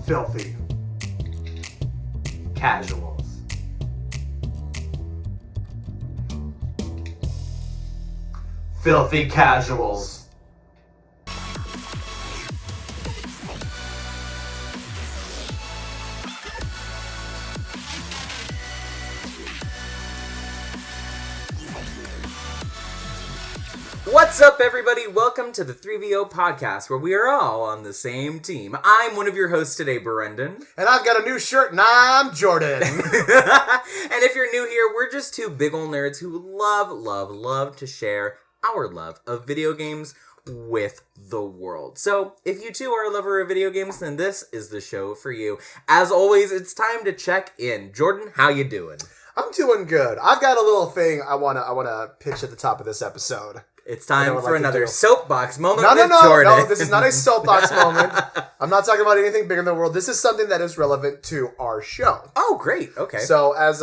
Filthy casuals. Filthy casuals. What's up, everybody? Welcome to the 3VO podcast, where we are all on the same team. I'm one of your hosts today, Brendan. And I've got a new shirt, and I'm Jordan. And if you're new here, we're just two big ol' nerds who love to share our love of video games with the world. So, if you too are a lover of video games, then this is the show for you. As always, it's time to check in. Jordan, how you doing? I'm doing good. I've got a little thing I wanna pitch at the top of this episode. It's time for another soapbox moment with No, Jordan. No, this is not a soapbox moment. I'm not talking about anything bigger in the world. This is something that is relevant to our show. Oh, great. Okay. So, as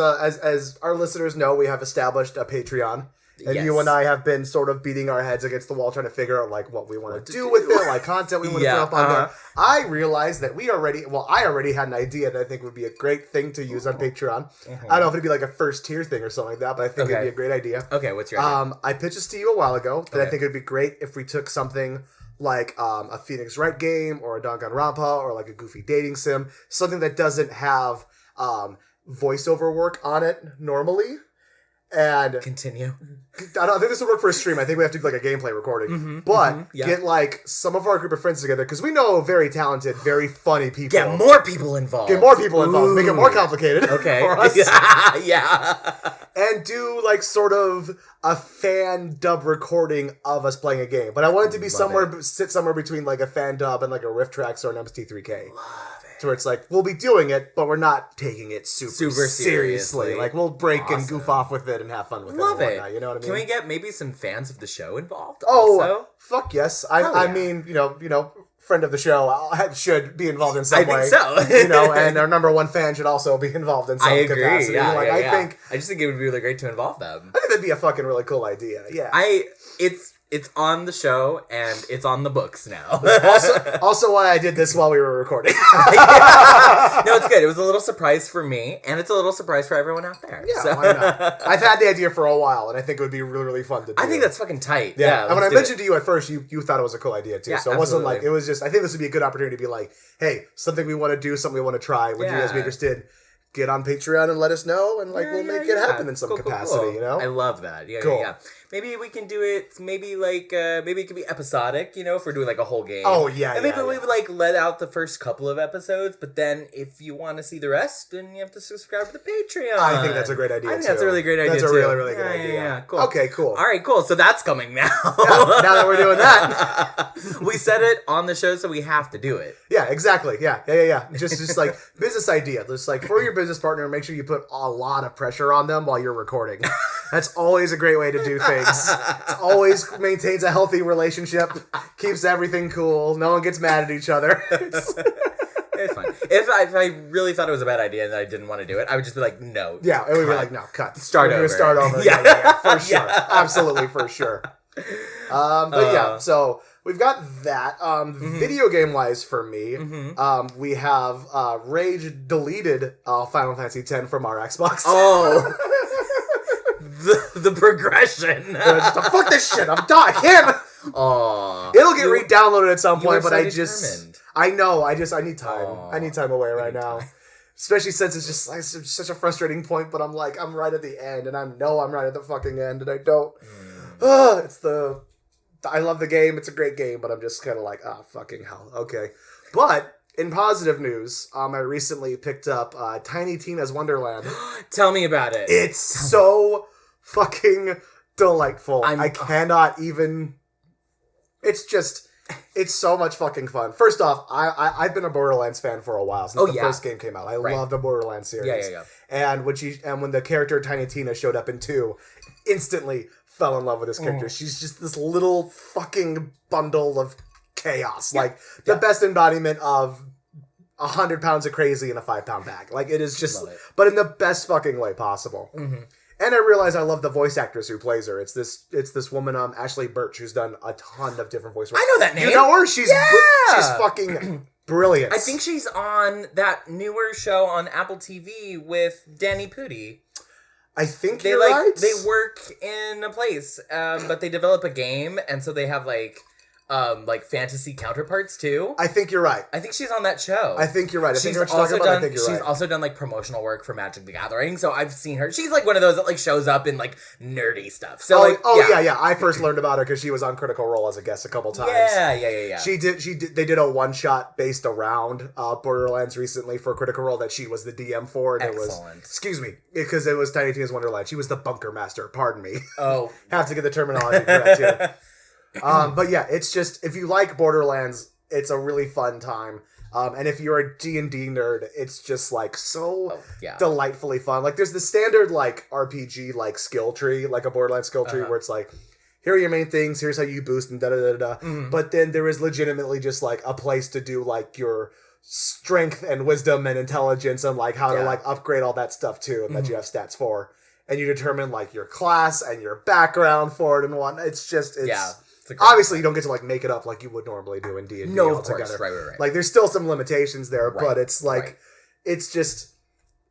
our listeners know, we have established a Patreon. And Yes. you and I have been sort of beating our heads against the wall trying to figure out, like, what we want to do with it, like, content we want to put up on there. I realized that I already had an idea that I think would be a great thing to use on Patreon. I don't know if it'd be like a first tier thing or something like that, but I think it'd be a great idea. Okay, what's your idea? I pitched this to you a while ago, that I think it'd be great if we took something like a Phoenix Wright game, or a Danganronpa, or like a goofy dating sim, something that doesn't have voiceover work on it normally. And Continue. I think this would work for a stream. I think we have to do like a gameplay recording. Get like some of our group of friends together, because we know very talented, very funny people. Get more people involved. Ooh. Make it more complicated. Okay. For us. Yeah. And do like sort of a fan dub recording of us playing a game. But I want it to be sit somewhere between like a fan dub and like a riff tracks or an MP3K. To where it's like, we'll be doing it, but we're not taking it super seriously. Like, we'll break and goof off with it and have fun with it. Love it. You know what I mean? Can we get maybe some fans of the show involved? Oh, also? Fuck yes. I mean, you know, friend of the show should be involved in some way. I think so. And our number one fan should also be involved in some capacity. Yeah, I just think it would be really great to involve them. I think that'd be a fucking really cool idea. Yeah. It's on the show, and it's on the books now. also why I did this while we were recording. No, it's good. It was a little surprise for me, and it's a little surprise for everyone out there. Yeah, so. Why not? I've had the idea for a while, and I think it would be really, really fun to do. I think that's fucking tight. Yeah, and when I mentioned to you at first, you thought it was a cool idea, too. Yeah, so it wasn't like, it was just, I think this would be a good opportunity to be like, hey, something we want to do, something we want to try. Would you guys be interested? Get on Patreon and let us know, and we'll make it happen in some capacity, cool. you know? I love that. Yeah, cool. Yeah. Maybe we can do it, maybe it could be episodic, if we're doing like a whole game. Oh, yeah, and maybe we would like let out the first couple of episodes, but then if you want to see the rest, then you have to subscribe to the Patreon. I think that's a great idea, that's a really great idea, That's a really, really good idea. Yeah, cool. Okay, cool. All right, cool. So that's coming now. Now that we're doing that. We said it on the show, so we have to do it. Yeah, exactly. Yeah. Just like business idea. Just like for your business partner, make sure you put a lot of pressure on them while you're recording. That's always a great way to do things. It always maintains a healthy relationship, keeps everything cool. No one gets mad at each other. It's fine. If I really thought it was a bad idea and I didn't want to do it, I would just be like, no. Yeah, it would be like, no, cut. Start over. Start over. Yeah, for sure. Absolutely, for sure. So we've got that. Video game wise for me, we have rage deleted Final Fantasy X from our Xbox. Oh. The progression. Fuck this shit. I'm done. I can't. Aww. It'll get re-downloaded at some point, but determined. I know. I need time. Aww. I need time away right now. Especially since it's just like such a frustrating point, but I'm right at the end, and I'm right at the fucking end, and I don't. I love the game. It's a great game, but I'm just kind of like, fucking hell. Okay. But in positive news, I recently picked up Tiny Tina's Wonderland. Tell me about it. It's so fucking delightful. I cannot even. It's so much fucking fun. First off, I've been a Borderlands fan for a while since the first game came out. I love the Borderlands series. Yeah. And when the character Tiny Tina showed up in 2, instantly fell in love with this character. She's just this little fucking bundle of chaos. Yeah. Like the best embodiment of 100 pounds of crazy in a 5-pound bag. Like it is just, but in the best fucking way possible. Mm-hmm. And I realize I love the voice actress who plays her. It's this woman, Ashley Birch, who's done a ton of different voice work. I know that name. You know her? She's fucking Brilliant. I think she's on that newer show on Apple TV with Danny Pudi. I think you're right. They work in a place, but they develop a game, and so they have like fantasy counterparts too. I think you're right. I think she's on that show. I think you're right. She's also done like promotional work for Magic the Gathering, so I've seen her. She's like one of those that like shows up in like nerdy stuff. So yeah. I first learned about her because she was on Critical Role as a guest a couple times. Yeah. She did. They did a one shot based around Borderlands recently for Critical Role that she was the DM for, and Excellent. because it was Tiny Tina's Wonderland. She was the bunker master. Pardon me. Oh, have to get the terminology correct here. But yeah, it's just, if you like Borderlands, it's a really fun time. And if you're a D&D nerd, it's just like delightfully fun. Like there's the standard like RPG like skill tree, like a Borderlands skill tree where it's like, here are your main things, here's how you boost and da-da-da-da. Mm-hmm. But then there is legitimately just like a place to do like your strength and wisdom and intelligence and like how to like upgrade all that stuff too, and that you have stats for. And you determine like your class and your background for it and whatnot. It's obviously, you don't get to, like, make it up like you would normally do in D&D. No, of course. Right. Like, there's still some limitations there, but it's, like, it's just...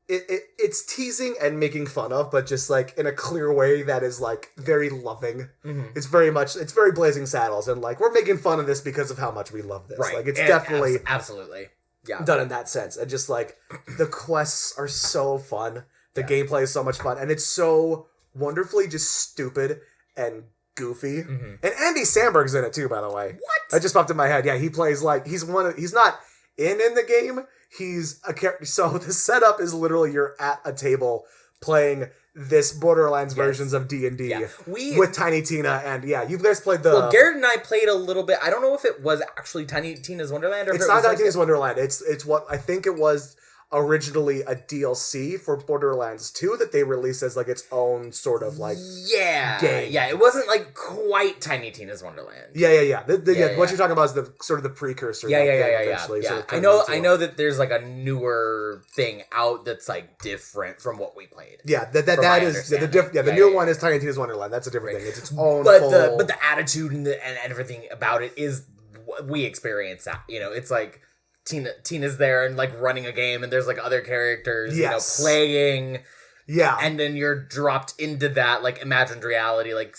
It's teasing and making fun of, but just, like, in a clear way that is, like, very loving. Mm-hmm. It's very Blazing Saddles, and, like, we're making fun of this because of how much we love this. Right. Like, it's definitely... Absolutely. Yeah. Done in that sense. And just, like, the quests are so fun. The gameplay is so much fun, and it's so wonderfully just stupid and goofy. Mm-hmm. And Andy Samberg's in it too, by the way. What? That just popped in my head. Yeah, he plays like he's not in the game. He's a character. So the setup is literally you're at a table playing this Borderlands versions of D&D with Tiny Tina, and you guys played the... Well, Garrett and I played a little bit. I don't know if it was actually Tiny Tina's Wonderland, or it's not Tiny Tina's Wonderland. It's what I think it was originally a DLC for Borderlands 2 that they released as like its own sort of like game. Yeah, it wasn't like quite Tiny Tina's Wonderland. Yeah. What you're talking about is the sort of the precursor. Yeah. Sort of I know that there's like a newer thing out that's like different from what we played. Yeah, that is the new one is Tiny Tina's Wonderland. That's a different thing. It's its own. But the attitude and everything about it is what we experience. It's like Tina's there and like running a game, and there's like other characters, playing. Yeah, and then you're dropped into that like imagined reality, like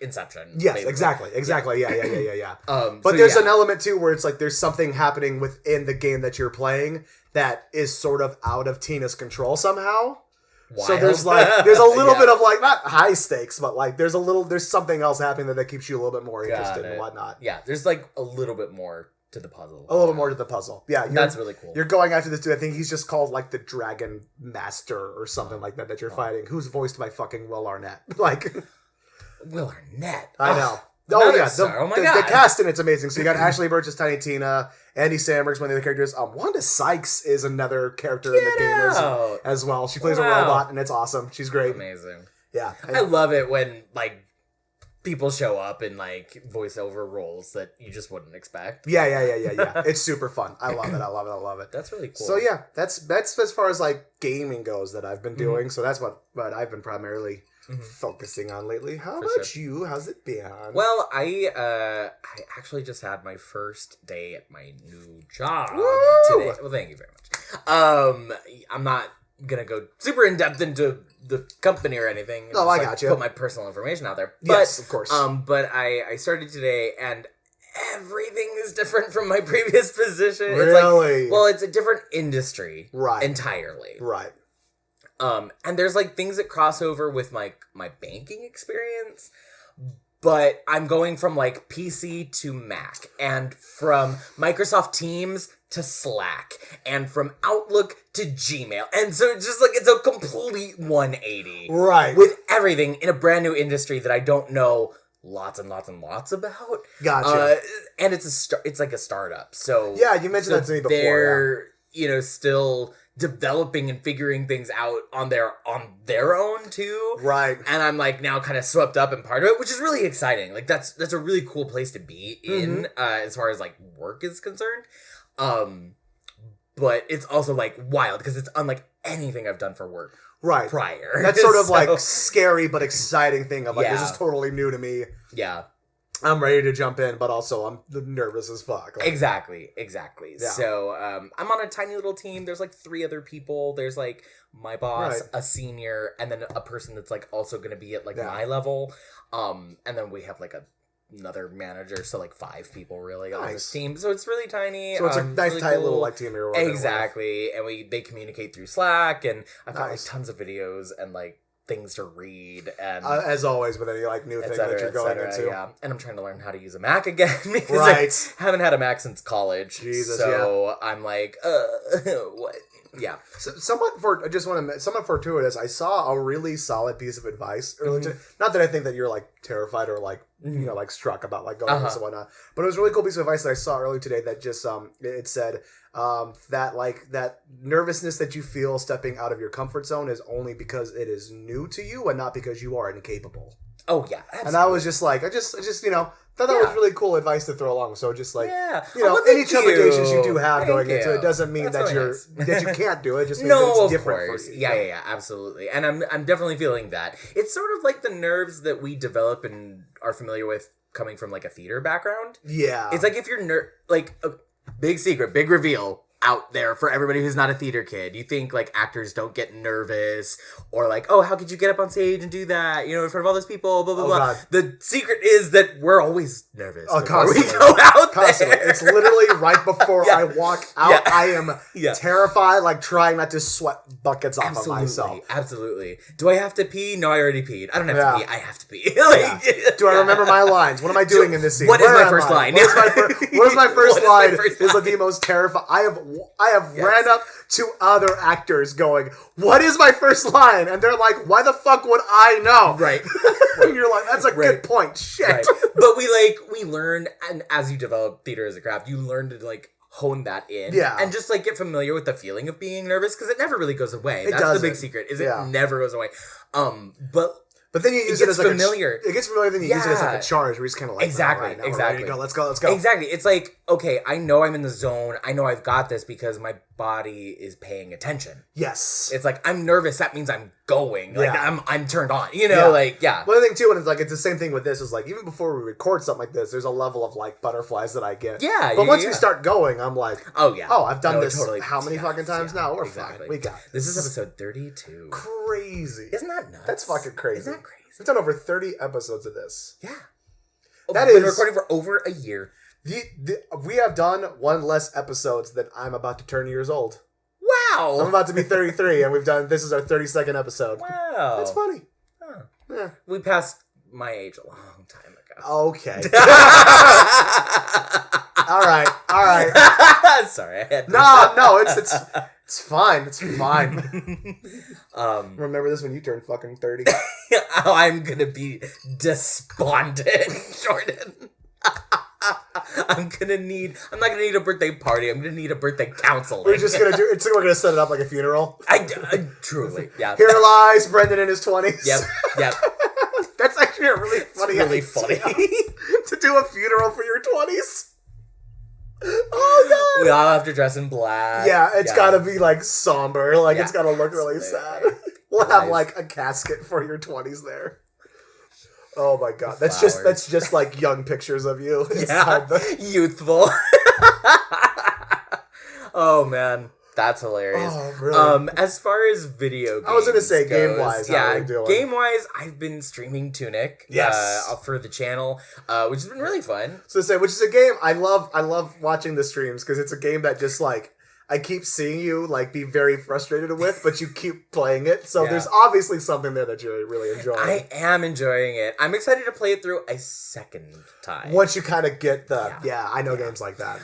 Inception. Yes, basically. Exactly. Yeah. But there's an element too where it's like there's something happening within the game that you're playing that is sort of out of Tina's control somehow. Wild. So there's a little bit of like not high stakes, but like there's something else happening that keeps you a little bit more interested and whatnot. Yeah, there's like a little bit more to the puzzle. A little more to the puzzle. Yeah. That's really cool. You're going after this dude. I think he's just called like the Dragon Master or something like that you're fighting. Who's voiced by fucking Will Arnett. Like Will Arnett. I know. God. The cast in it's amazing. So you got Ashley Birch as Tiny Tina, Andy Samberg's one of the other characters. Wanda Sykes is another character in the game as well. She plays a robot and it's awesome. She's great. Amazing. Yeah. I love it when like people show up in like voiceover roles that you just wouldn't expect. Yeah. It's super fun. I love it. That's really cool. So yeah, that's as far as like gaming goes that I've been doing. So that's what I've been primarily focusing on lately. How about you? How's it been? Well, I actually just had my first day at my new job today. Well, thank you very much. I'm not gonna go super in depth into the company or anything. No, I got you. Put my personal information out there. But, yes, of course. But I started today, and everything is different from my previous position. Really? It's a different industry, right? Entirely, right. And there's like things that cross over with my banking experience. But I'm going from like PC to Mac, and from Microsoft Teams to Slack, and from Outlook to Gmail. And so it's just like, it's a complete 180. Right. With everything in a brand new industry that I don't know lots and lots and lots about. Gotcha. And it's like a startup. So yeah, you mentioned that to me before. They're, still developing and figuring things out on their own too. Right. And I'm like now kind of swept up in part of it, which is really exciting. Like that's a really cool place to be in as far as like work is concerned. But it's also like wild because it's unlike anything I've done for work prior. That's sort of like scary but exciting thing of like this is totally new to me. Yeah. I'm ready to jump in, but also I'm nervous as fuck. Like, Exactly. Yeah. So I'm on a tiny little team. There's like 3 other people. There's like my boss, Right. a senior, and then a person that's like also going to be at like Yeah. my level. And then we have like another manager, so like 5 people really on this team. So it's really tiny. So it's a nice, really tight cool. little like team you're working with. Exactly. And they communicate through Slack, and I've got like Nice. tons of videos and like things to read, and As always with any like new thing that you're going into. yeah. And I'm trying to learn how to use a Mac again because Right. I haven't had a Mac since college. Jesus, so I'm like, what? Yeah. So, somewhat fortuitous. I saw a really solid piece of advice earlier today. Not that I think that you're like terrified or like you know like struck about like going this and whatnot, but it was a really cool piece of advice that I saw earlier today that just it said that like that nervousness that you feel stepping out of your comfort zone is only because it is new to you and not because you are incapable. Oh yeah. Absolutely. And I was just like, I just you know. Thought that was really cool advice to throw along. So just like, you know, any trepidations you do have going into it doesn't mean that that you can't do it. Just means that it's different for you. Yeah, absolutely. And I'm definitely feeling that. It's sort of like the nerves that we develop and are familiar with coming from like a theater background. Yeah. It's like if you're like a big secret, big reveal out there for everybody who's not a theater kid. You think like actors don't get nervous or like, oh, how could you get up on stage and do that? You know, in front of all those people, blah, blah, blah. God. The secret is that we're always nervous before we Constantly. go out Constantly. there. It's literally right before I walk out. I am terrified, like trying not to sweat buckets off of myself. Absolutely. Do I have to pee? No, I already peed. I don't have to pee. I have to pee. Like, Do I remember my lines? What am I doing in this scene? What is my first line? What is my first line? Is like the most terrifying. I have ran up to other actors going, what is my first line? And they're like, why the fuck would I know? Right. And you're like, that's a good point. Shit. Right. But we learn, and as you develop theater as a craft, you learn to like hone that in. Yeah. And just like get familiar with the feeling of being nervous, because it never really goes away. That's doesn't. the big secret, is it never goes away. But then you use it as like familiar. It gets familiar, then you use it as like a charge where you're just kind of like, exactly, all right, now we're ready to go. Let's go. Exactly. It's like, okay, I know I'm in the zone. I know I've got this because my body is paying attention. Yes. It's like, I'm nervous. That means I'm going. Like, I'm turned on. You know, like, One other thing too, and it's like, it's the same thing with this, is like, even before we record something like this, there's a level of like butterflies that I get. Yeah. But once we start going, I'm like, oh, yeah. Oh, I've done this how many fucking times now? We're fine. We got this. This is episode 32. Crazy. Isn't that nuts? That's fucking crazy. Isn't that crazy? We've done over 30 episodes of this. Yeah. That We've been recording for over a year. We have done one less episodes than I'm about to turn years old. Wow. I'm about to be 33, and this is our 32nd episode. Wow. That's funny. Huh. Yeah. We passed my age a long time ago. Okay. All right. Sorry, I had to. No, it's fine. It's fine. Remember this when you turn fucking 30. Oh, I'm gonna be despondent, Jordan. I'm not gonna need a birthday party. I'm gonna need a birthday counseling. We're gonna set it up like a funeral. I truly, yeah. Here lies Brendan in his 20s. Yep. That's actually a really funny idea. Funny to do a funeral for your 20s. Oh god. We all have to dress in black. Yeah, it's gotta be like somber. Like it's gotta look really sad. We'll have like a casket for your 20s there. Oh my god. That's just like young pictures of you. Youthful. Oh man. That's hilarious. Oh, really? As far as video games, I was gonna say goes, game-wise, how are you doing? Game-wise, I've been streaming Tunic for the channel, which has been really fun. So to say, which is a game I love watching the streams, because it's a game that just like I keep seeing you like be very frustrated with, but you keep playing it. So there's obviously something there that you're really enjoying. I am enjoying it. I'm excited to play it through a second time. Once you kind of get the I know games like that.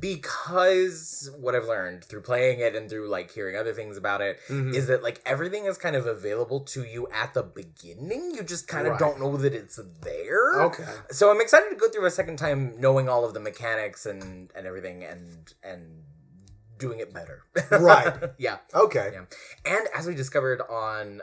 Because what I've learned through playing it and through like hearing other things about it is that like everything is kind of available to you at the beginning. You just kind of don't know that it's there. Okay. So I'm excited to go through a second time knowing all of the mechanics and everything and doing it better. Right. Yeah. Okay. Yeah. And as we discovered on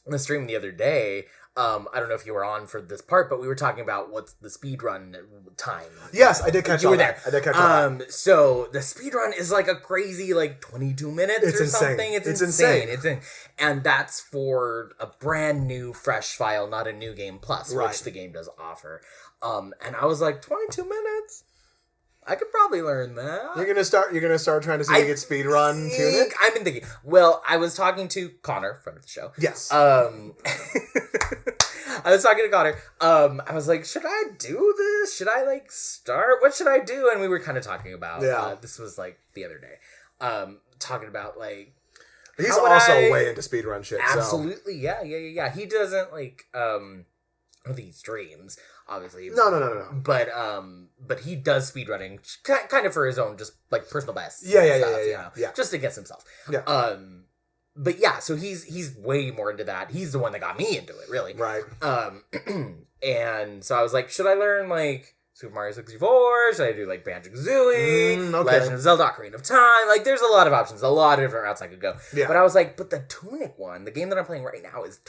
the stream the other day. I don't know if you were on for this part, but we were talking about what's the speedrun time. Yes, I did catch you all were that. there. I did catch all that. So the speedrun is like a crazy 22 minutes It's or insane. something. It's insane. insane. And that's for a brand new fresh file, not a new game plus, Right. which the game does offer. And I was like, 22 minutes? I could probably learn that. You're gonna start trying to see if you can speedrun Tunic? I've been thinking. Well, I was talking to Connor, friend of the show. Yes. I was talking to Connor. I was like, should I do this? Should I start? What should I do? And we were kind of talking about. This was the other day. Talking about he's also way into speedrun shit. Absolutely, so. Yeah. He doesn't I don't think he streams, obviously. No. But he does speedrunning kind of for his own just personal best. Yeah. Just to guess himself. Yeah. But yeah, so he's way more into that. He's the one that got me into it, really. Right. And so I was like, should I learn Super Mario 64? Should I do Banjo-Kazooie? Okay. Legend of Zelda: Ocarina of Time? There's a lot of options, a lot of different routes I could go. Yeah. But I was like, but the Tunic one, the game that I'm playing right now, is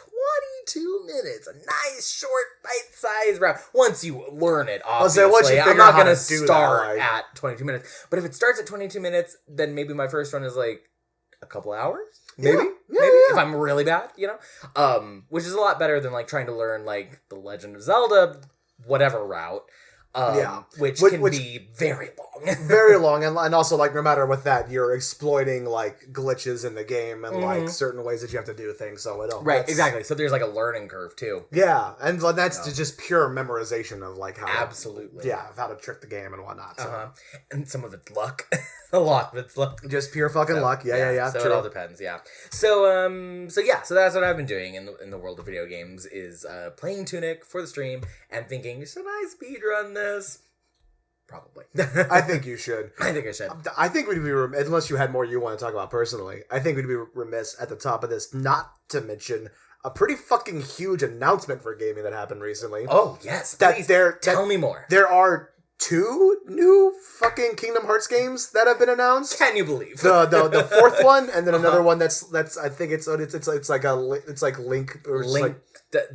22 minutes. A nice, short, bite-sized route. Once you learn it, obviously. I'm not going to start at 22 minutes. But if it starts at 22 minutes, then maybe my first run is a couple hours? Maybe. If I'm really bad, which is a lot better than trying to learn the Legend of Zelda whatever route. Which can be very long. Very long, and also no matter what that, you're exploiting glitches in the game and certain ways that you have to do things. So right, exactly. So there's a learning curve too. Yeah, and that's just pure memorization of how absolutely of how to trick the game and whatnot. So. And some of it's luck. A lot of it's luck. Just pure fucking luck. Yeah. So true. it all depends. Yeah. So so that's what I've been doing in the world of video games is playing Tunic for the stream and thinking, should I speedrun this? Probably. I think you should. I think I should. I think we'd be unless you had more you want to talk about personally. I think we'd be remiss at the top of this not to mention a pretty fucking huge announcement for gaming that happened recently. Oh yes, please. Tell me more. There are 2 new fucking Kingdom Hearts games that have been announced. Can you believe the fourth one, and then another one that's I think it's like Link or Link.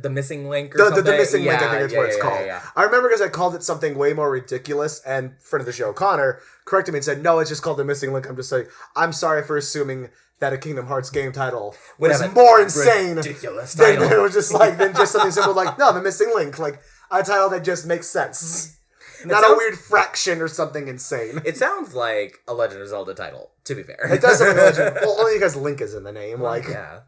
The missing link or something? The missing link, I think that's what it's called. Yeah. I remember because I called it something way more ridiculous, and friend of the show, Connor, corrected me and said, no, it's just called the missing link. I'm just saying, I'm sorry for assuming that a Kingdom Hearts game title was more insane. Ridiculous title. It was just than just something simple no, the missing link. A title that just makes sense. Not a weird fraction or something insane. It sounds like a Legend of Zelda title, to be fair. It does sound like a Legend. Well, only because Link is in the name. Yeah.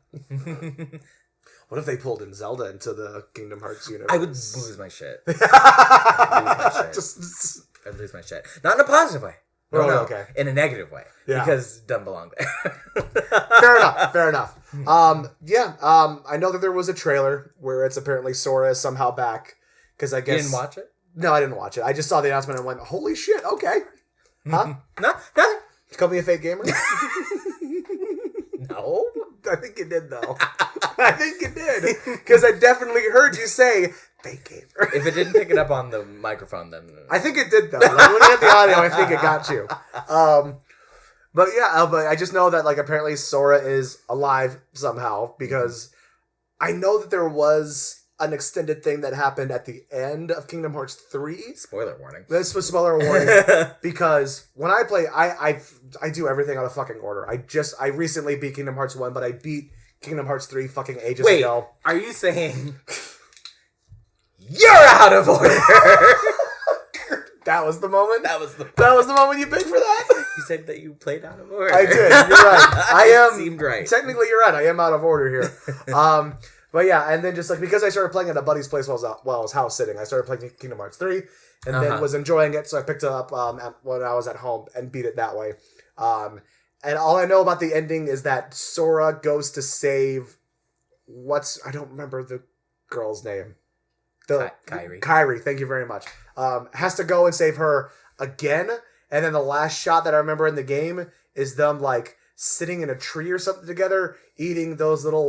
What if they pulled in Zelda into the Kingdom Hearts universe? I would lose my shit. I'd lose my shit. Not in a positive way. No. Okay. In a negative way. Yeah. Because it doesn't belong there. Fair enough. I know that there was a trailer where it's apparently Sora is somehow back. Because I guess... You didn't watch it? No, I didn't watch it. I just saw the announcement and went, holy shit, okay. Huh? No, nothing. You call me a fake gamer? No. I think you did, though. I think you did. Because I definitely heard you say, fake gamer. If it didn't pick it up on the microphone, then... I think it did, though. When you had the audio, I think it got you. But I just know that, apparently Sora is alive somehow, because I know that there was an extended thing that happened at the end of Kingdom Hearts 3. Spoiler warning. This was spoiler warning because when I play, I do everything out of fucking order. I recently beat Kingdom Hearts 1, but I beat Kingdom Hearts 3 fucking ages ago. Are you saying you're out of order? That was the moment? That was the moment you picked for that? You said that you played out of order. I did. You're right. I am. Seemed right. Technically, you're right. I am out of order here. But yeah, and then just because I started playing at a buddy's place while I was house sitting, I started playing Kingdom Hearts 3 and then was enjoying it, so I picked it up when I was at home and beat it that way. And all I know about the ending is that Sora goes to save I don't remember the girl's name. Kairi, thank you very much. Has to go and save her again, and then the last shot that I remember in the game is them sitting in a tree or something together, eating those little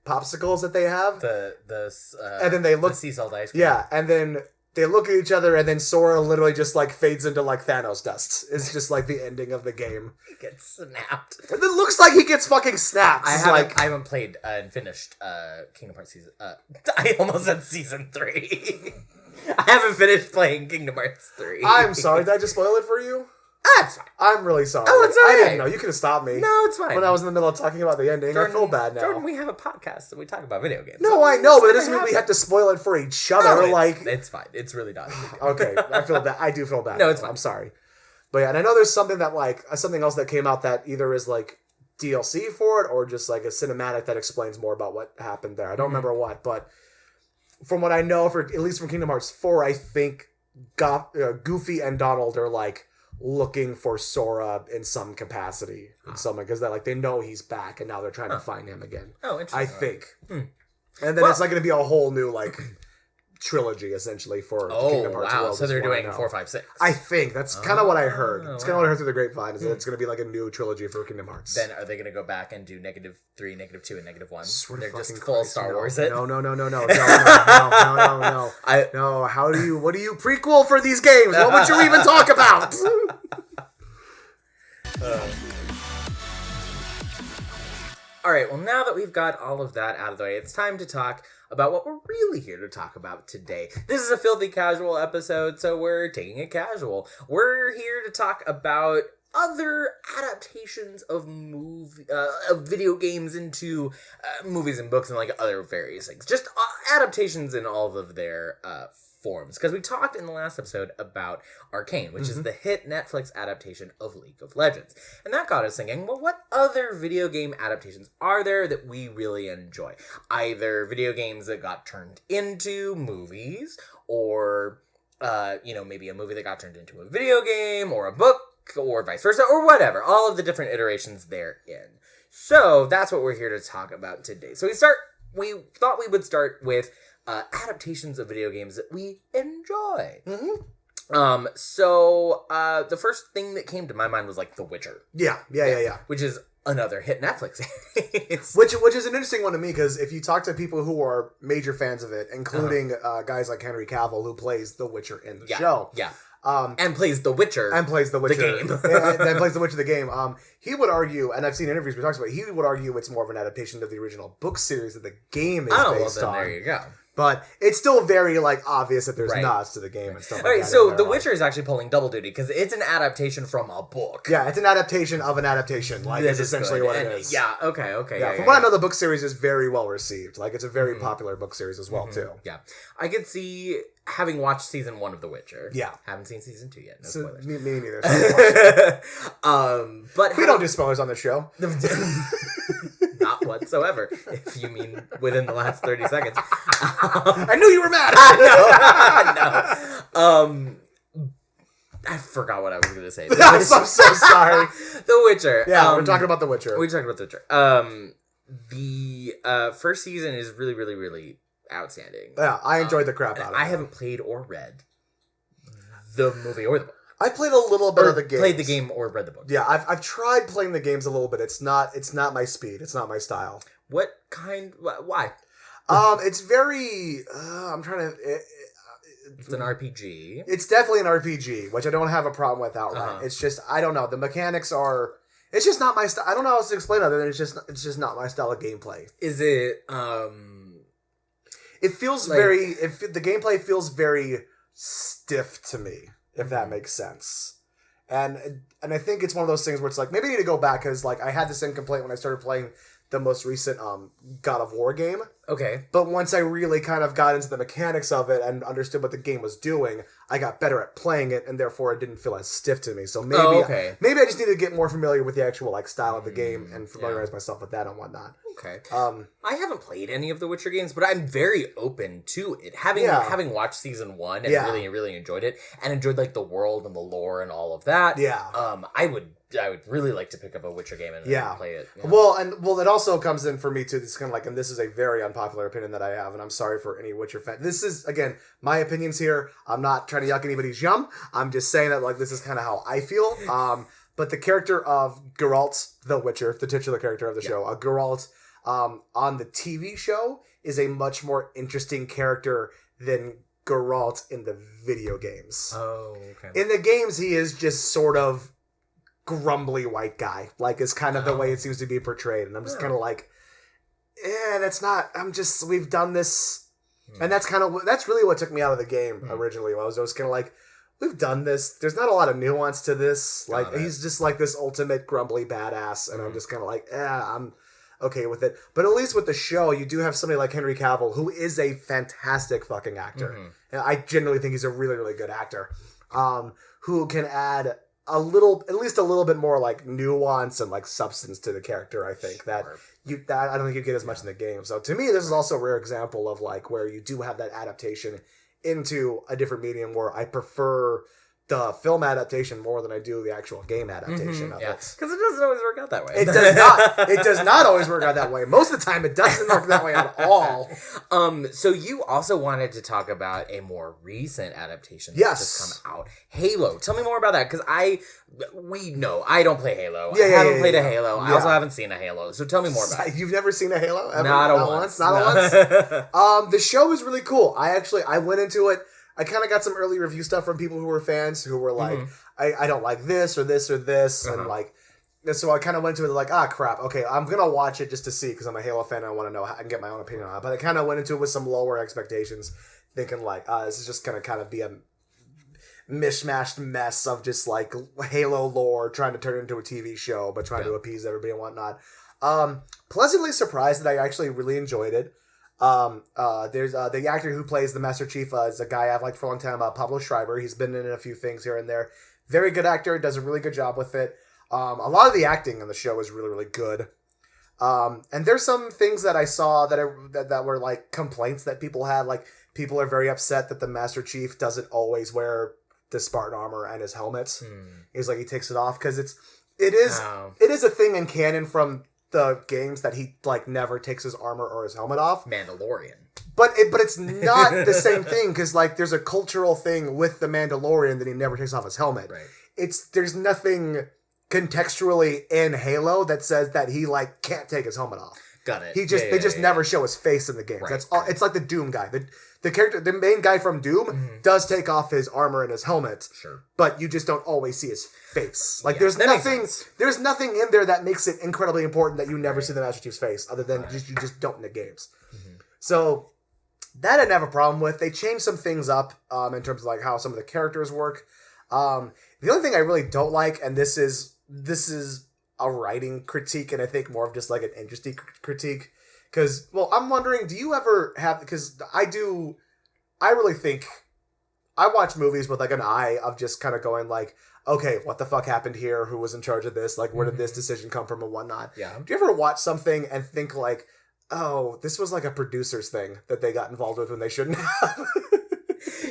popsicles that they have. And then they look the sea salt ice cream. Yeah, and then they look at each other, and then Sora literally just like fades into like Thanos dust. It's just like the ending of the game. He gets snapped. And it looks like he gets fucking snapped. I haven't played and finished Kingdom Hearts season. I almost said season 3. I haven't finished playing Kingdom Hearts 3. I'm sorry. Did I just spoil it for you? That's fine. I'm really sorry. Oh, it's alright. I didn't know. You could have stopped me. No, it's fine. When I was in the middle of talking about the ending, Jordan, I feel bad now. Jordan, we have a podcast and we talk about video games. No, I know, but it doesn't mean we have to spoil it for each other. No, like, it's fine. It's really not. Okay, I feel bad. I do feel bad. No, it's fine. I'm sorry. But yeah, and I know there's something that like something else that came out that either is like DLC for it or just like a cinematic that explains more about what happened there. I don't remember what, but from what I know, for at least from Kingdom Hearts 4, I think Goofy and Donald are like looking for Sora in some capacity, because they know he's back and now they're trying to find him again. Oh, interesting. I think, and then it's like going to be a whole new like trilogy essentially for Kingdom Hearts World. So they're doing 4, 5, 6. I think that's kind of what I heard. It's kind of what I heard through the grapevine. Is that it's going to be like a new trilogy for Kingdom Hearts. Then are they going to go back and do -3, -2, and -1? They're just Christ, full Star Wars it. No. No. What do you prequel for these games? What would you even talk about? All right, well, now that we've got all of that out of the way, it's time to talk about what we're really here to talk about today. This is a filthy casual episode, so we're taking it casual. We're here to talk about other adaptations of video games into movies and books and like other various things. Just adaptations in all of their forms. Because we talked in the last episode about Arcane, which is the hit Netflix adaptation of League of Legends. And that got us thinking, well, what other video game adaptations are there that we really enjoy? Either video games that got turned into movies, or, maybe a movie that got turned into a video game, or a book, or vice versa, or whatever. All of the different iterations therein. So that's what we're here to talk about today. So we thought we would start with adaptations of video games that we enjoy. So the first thing that came to my mind was like The Witcher. Yeah. Which is another hit Netflix series. Which is an interesting one to me, because if you talk to people who are major fans of it, including guys like Henry Cavill, who plays The Witcher in the show. Yeah. And plays The Witcher. And plays The Witcher. The game. And plays The Witcher the game. He would argue, and I've seen interviews where he talks about it, he would argue it's more of an adaptation of the original book series that the game is based on. There you go. But it's still very, like, obvious that there's nods to the game and stuff like that. Alright, so The Witcher is actually pulling double duty, because it's an adaptation from a book. Yeah, it's an adaptation of an adaptation. Like, that's essentially what it is. Yeah, okay. Yeah, from what I know, the book series is very well received. Like, it's a very popular book series as well, too. Yeah. I could see, having watched season 1 of The Witcher. Yeah. Haven't seen season 2 yet. No spoilers. Me neither. But we don't do spoilers on the show. Not whatsoever, if you mean within the last 30 seconds. I knew you were mad. No. I forgot what I was going to say. I'm so sorry. The Witcher. Yeah, we're talking about The Witcher. We're talking about The Witcher. The first season is really, really, really outstanding. Yeah, I enjoyed the crap out of it. I haven't played or read the movie or the book. I played a little bit of the game. Played the game or read the book. Yeah, I've tried playing the games a little bit. It's not my speed. It's not my style. What kind? Why? It's very. I'm trying to. It's an RPG. It's definitely an RPG, which I don't have a problem with outright. It's just I don't know. The mechanics are. It's just not my style. I don't know how else to explain it other than it's just not my style of gameplay. Is it? It feels very. The gameplay feels very stiff to me, if that makes sense. And I think it's one of those things where it's like maybe I need to go back, because like I had the same complaint when I started playing the most recent God of War game. Okay. But once I really kind of got into the mechanics of it and understood what the game was doing, I got better at playing it, and therefore it didn't feel as stiff to me. So maybe maybe I just need to get more familiar with the actual like style of the game and familiarize myself with that and whatnot. Okay. I haven't played any of the Witcher games, but I'm very open to it. Having watched season 1 and really, really enjoyed it, and enjoyed like the world and the lore and all of that. Yeah. I would really like to pick up a Witcher game and play it. Yeah. Well, it also comes in for me too. This kind of like, and this is a very unpopular opinion that I have, and I'm sorry for any Witcher fan. This is again my opinions here. I'm not trying to yuck anybody's yum. I'm just saying that like this is kind of how I feel. But the character of Geralt, the Witcher, the titular character of the show, Geralt, on the TV show is a much more interesting character than Geralt in the video games. Oh, okay. In the games, he is just sort of grumbly white guy. Like, is kind of the way it seems to be portrayed. And I'm just kind of like, that's not... We've done this... And that's really what took me out of the game originally. I was kind of like, we've done this. There's not a lot of nuance to this. Like, he's just like this ultimate grumbly badass. And I'm just kind of like, I'm okay with it. But at least with the show, you do have somebody like Henry Cavill, who is a fantastic fucking actor. And I genuinely think he's a really, really good actor. Who can add at least a little bit more like nuance and like substance to the character. I think that I don't think you get as much in the game. So to me, this is also a rare example of like where you do have that adaptation into a different medium where I prefer the film adaptation more than I do the actual game adaptation of it. Because it doesn't always work out that way. It does not. It does not always work out that way. Most of the time, it doesn't work that way at all. So you also wanted to talk about a more recent adaptation that's just come out. Halo. Tell me more about that, because I don't play Halo. I haven't played a Halo. I also haven't seen a Halo. So tell me more about it. You've never seen a Halo? Ever? Not once. The show is really cool. I went into it. I kind of got some early review stuff from people who were fans who were like, I don't like this or this or this. And like, so I kind of went into it like, crap. Okay, I'm going to watch it just to see because I'm a Halo fan and I want to know how I can get my own opinion on it. But I kind of went into it with some lower expectations thinking like, this is just going to kind of be a mishmashed mess of just like Halo lore trying to turn it into a TV show, but trying to appease everybody and whatnot. Pleasantly surprised that I actually really enjoyed it. There's the actor who plays the Master Chief is a guy I've liked for a long time, Pablo Schreiber. He's been in a few things here and there. Very good actor, does a really good job with it. A lot of the acting on the show is really, really good. And there's some things that I saw that were like complaints that people had. Like, people are very upset that the Master Chief doesn't always wear the Spartan armor and his helmet. He's like, he takes it off because it is a thing in canon from the games that he like never takes his armor or his helmet off. Mandalorian. But it's not the same thing because like there's a cultural thing with the Mandalorian that he never takes off his helmet. Right. There's nothing contextually in Halo that says that he like can't take his helmet off. Got it. They just never show his face in the games. Right. That's all. It's like the Doom guy. The character, the main guy from Doom, does take off his armor and his helmet. Sure. But you just don't always see his face. Like there's nothing in there that makes it incredibly important that you never see the Master Chief's face, other than you just don't in the games. So that I didn't have a problem with. They changed some things up in terms of like how some of the characters work. The only thing I really don't like, and this is a writing critique, and I think more of just like an interesting critique. Because, I'm wondering, do you ever have, because I really think, I watch movies with like an eye of just kind of going like, okay, what the fuck happened here? Who was in charge of this? Like, where did this decision come from and whatnot? Yeah. Do you ever watch something and think like, oh, this was like a producer's thing that they got involved with when they shouldn't have?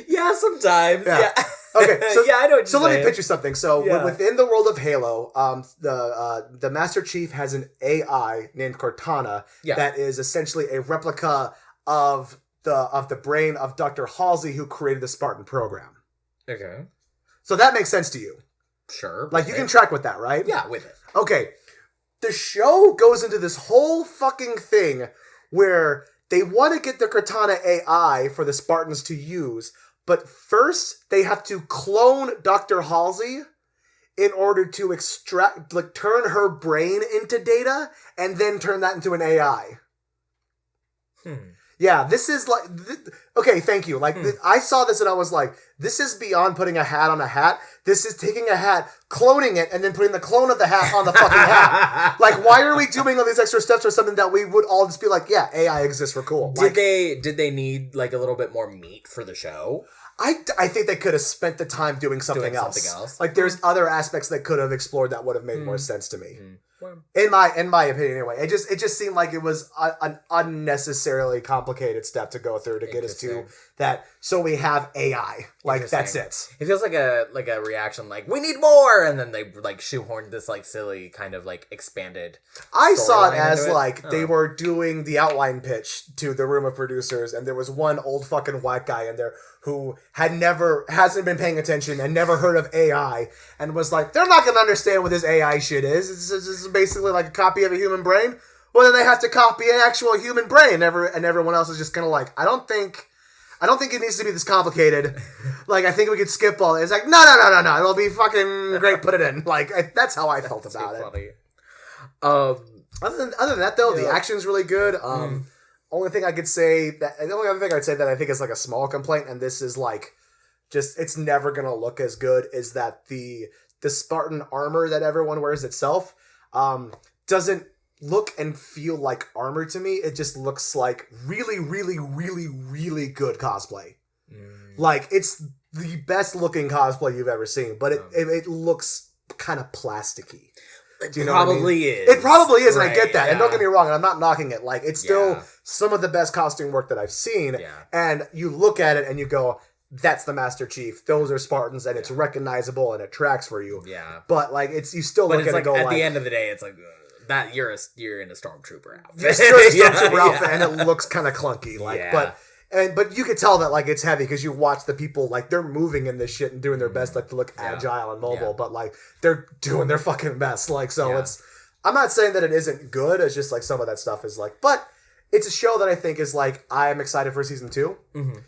Yeah, sometimes. Yeah. Okay, so I know what you're so saying. let me pitch you something. So within the world of Halo, the Master Chief has an AI named Cortana that is essentially a replica of the brain of Dr. Halsey, who created the Spartan program. Okay. So that makes sense to you. Sure. Like you can track with that, right? Yeah, with it. Okay. The show goes into this whole fucking thing where they want to get the Cortana AI for the Spartans to use. But first, they have to clone Dr. Halsey in order to turn her brain into data and then turn that into an AI. Yeah, this is like... Okay, thank you. Like, I saw this and I was like, this is beyond putting a hat on a hat. This is taking a hat, cloning it, and then putting the clone of the hat on the fucking hat. Like, why are we doing all these extra steps for something that we would all just be like, yeah, AI exists, we're cool. Did they need, like, a little bit more meat for the show? I think they could have spent the time doing something else. Like, there's other aspects they could have explored that would have made more sense to me. In my opinion, anyway. It just seemed like it was an unnecessarily complicated step to go through to get us to that. So we have AI. Like, that's it. It feels like a reaction, like, we need more! And then they, like, shoehorned this, like, silly kind of, like, expanded I saw it as, like, they were doing the outline pitch to the room of producers, and there was one old fucking white guy in there who hasn't been paying attention and never heard of AI, and was like, they're not gonna understand what this AI shit is. It's basically like a copy of a human brain. Well, then they have to copy an actual human brain, and everyone else is just kind of like, I don't think I don't think it needs to be this complicated. Like, I think we could skip all. It's like, no. It'll be fucking great. Put it in. Like, that's how I felt about it. Funny. Other than that, though, the action's really good. Only thing I could say the only other thing I'd say that I think is like a small complaint, and this is like, just it's never gonna look as good, is that the Spartan armor that everyone wears itself doesn't look and feel like armor to me. It just looks like really, really, really, really good cosplay. Like, it's the best looking cosplay you've ever seen, but it looks kind of plasticky. Do you know probably is. It probably is, right, and I get that. Yeah. And don't get me wrong, and I'm not knocking it. Like, it's still some of the best costume work that I've seen. Yeah. And you look at it and you go, that's the Master Chief. Those are Spartans, and it's recognizable and it tracks for you. Yeah. But like, it's you still look at it and go at like, the end of the day, it's like that you're in a stormtrooper outfit. You're still a stormtrooper outfit, and it looks kind of clunky. Like, but you could tell that like it's heavy because you watch the people, like, they're moving in this shit and doing their best, like, to look agile and mobile, but like they're doing their fucking best. Like, so it's. I'm not saying that it isn't good. It's just like some of that stuff is like, but it's a show that I think is like, I'm excited for season 2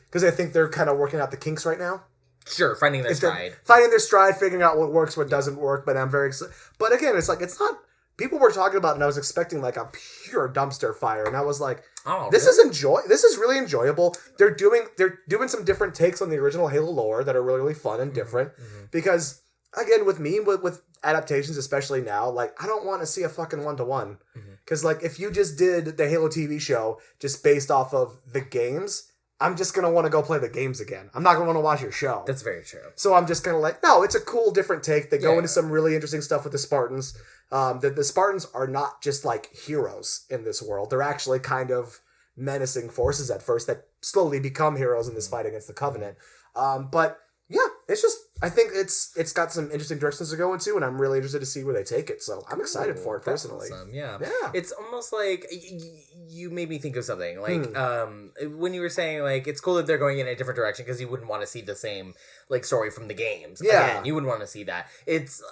because I think they're kind of working out the kinks right now. Sure, finding their stride, figuring out what works, what doesn't work. But I'm very excited. But again, it's like, it's not. People were talking about, and I was expecting like a pure dumpster fire, and I was like, This is really enjoyable. They're doing some different takes on the original Halo lore that are really, really fun and different. Because again, with adaptations, especially now, like, I don't want to see a fucking 1-to-1. Because like, if you just did the Halo TV show just based off of the games, I'm just going to want to go play the games again. I'm not going to want to watch your show. That's very true. So I'm just kind of like, no, it's a cool, different take. They go into some really interesting stuff with the Spartans. The Spartans are not just like heroes in this world. They're actually kind of menacing forces at first that slowly become heroes in this fight against the Covenant. But yeah, it's just, I think it's got some interesting directions to go into, and I'm really interested to see where they take it. So I'm excited for it personally. Awesome. Yeah. It's almost like you made me think of something. Like when you were saying like it's cool that they're going in a different direction because you wouldn't want to see the same like story from the games. Yeah, again, you wouldn't want to see that. It's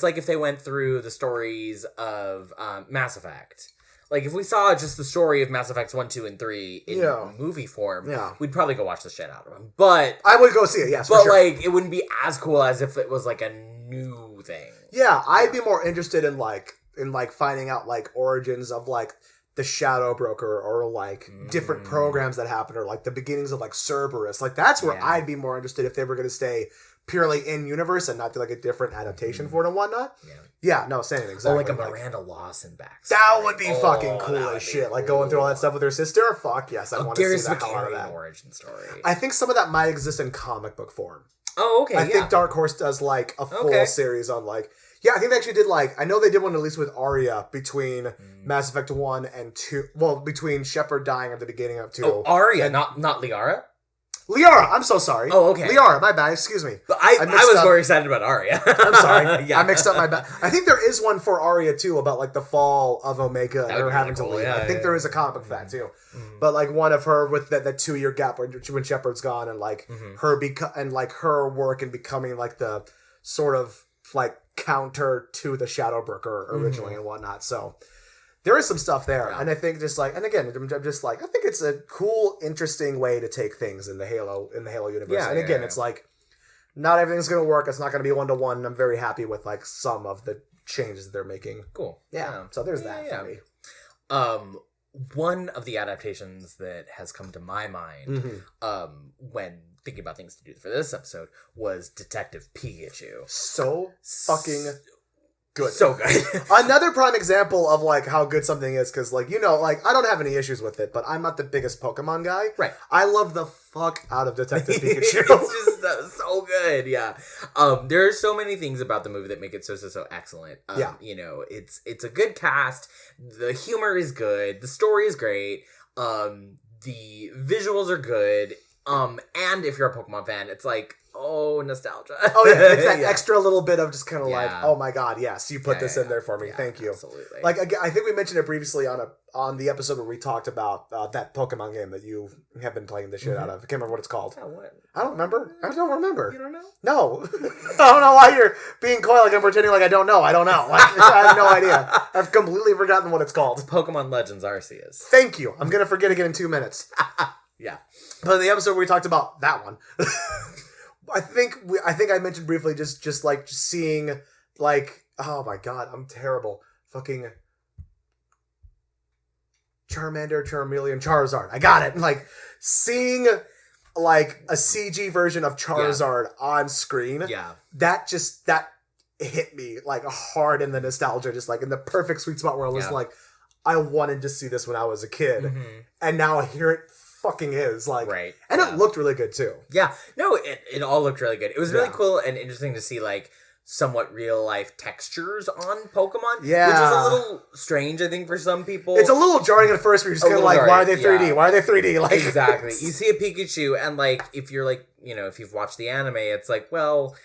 like if they went through the stories of Mass Effect. Like, if we saw just the story of Mass Effects 1, 2, and 3 in movie form, we'd probably go watch the shit out of them. But I would go see it, yes, but, like, it wouldn't be as cool as if it was, like, a new thing. Yeah, I'd be more interested in finding out, like, origins of, like, the Shadow Broker or, like, different programs that happen, or, like, the beginnings of, like, Cerberus. Like, that's where I'd be more interested if they were going to stay purely in-universe and not do, like, a different adaptation for it and whatnot. Yeah, no, same, exactly. Or like a Miranda Lawson backstory. That would be fucking cool as shit. Cool. Like going through all that stuff with her sister. Fuck yes, I want to see the hell out of that. Origin story. I think some of that might exist in comic book form. Oh, okay. I think Dark Horse does like a full series on like. Yeah, I think they actually did like. I know they did one at least with Arya between Mass Effect 1 and 2. Well, between Shepard dying at the beginning of 2. Oh, Arya, not Liara. Liara, I'm so sorry. Oh, okay. Liara, my bad. Excuse me. But I was more excited about Arya. I'm sorry. I mixed up my bad. I think there is one for Arya too about like the fall of Omega and her having to leave. I think there is a comic book for that too. But like one of her with that 2-year gap when Shepard's gone and like her work and becoming like the sort of like counter to the Shadow Broker originally and whatnot. So there is some stuff there, and I think just like, and again, I'm just like, I think it's a cool, interesting way to take things in the Halo universe. Yeah, and again, it's like, not everything's gonna work. It's not gonna be 1-to-1. I'm very happy with like some of the changes that they're making. Cool. Yeah. So there's that for me. One of the adaptations that has come to my mind, when thinking about things to do for this episode, was Detective Pikachu. So fucking good. So good. Another prime example of like how good something is, because like, you know, like I don't have any issues with it, but I'm not the biggest Pokemon guy. Right. I love the fuck out of Detective Pikachu. It's just so good. Yeah. There are so many things about the movie that make it so excellent. You know, it's a good cast. The humor is good. The story is great. The visuals are good. And if you're a Pokemon fan, it's like, oh, nostalgia. Oh, yeah. It's that extra little bit of just kind of like, oh my God, yes, you put this in there for me. Thank you. Absolutely. Like, again, I think we mentioned it previously on the episode where we talked about that Pokemon game that you have been playing the shit out of. I can't remember what it's called. What? I don't remember. I don't remember. You don't know? No. I don't know why you're being coy like I'm pretending like I don't know. I don't know. Like, I have no idea. I've completely forgotten what it's called. Pokemon Legends Arceus. Thank you. I'm going to forget again in 2 minutes. Yeah. But in the episode where we talked about that one, I think I mentioned briefly just seeing like, oh my god, I'm terrible. Fucking Charmander, Charmeleon, Charizard. I got it. Like seeing like a CG version of Charizard on screen. Yeah. That hit me like hard in the nostalgia, just like in the perfect sweet spot where I was like, I wanted to see this when I was a kid. And now here it fucking is. Like, right. And it looked really good too. Yeah. No, it all looked really good. It was really cool and interesting to see like somewhat real life textures on Pokemon. Yeah. Which is a little strange, I think, for some people. It's a little jarring at first, where you're just kind of like, why are they 3D? Yeah. Why are they 3D? Like, exactly. You see a Pikachu, and like, if you're like, you know, if you've watched the anime, it's like, well,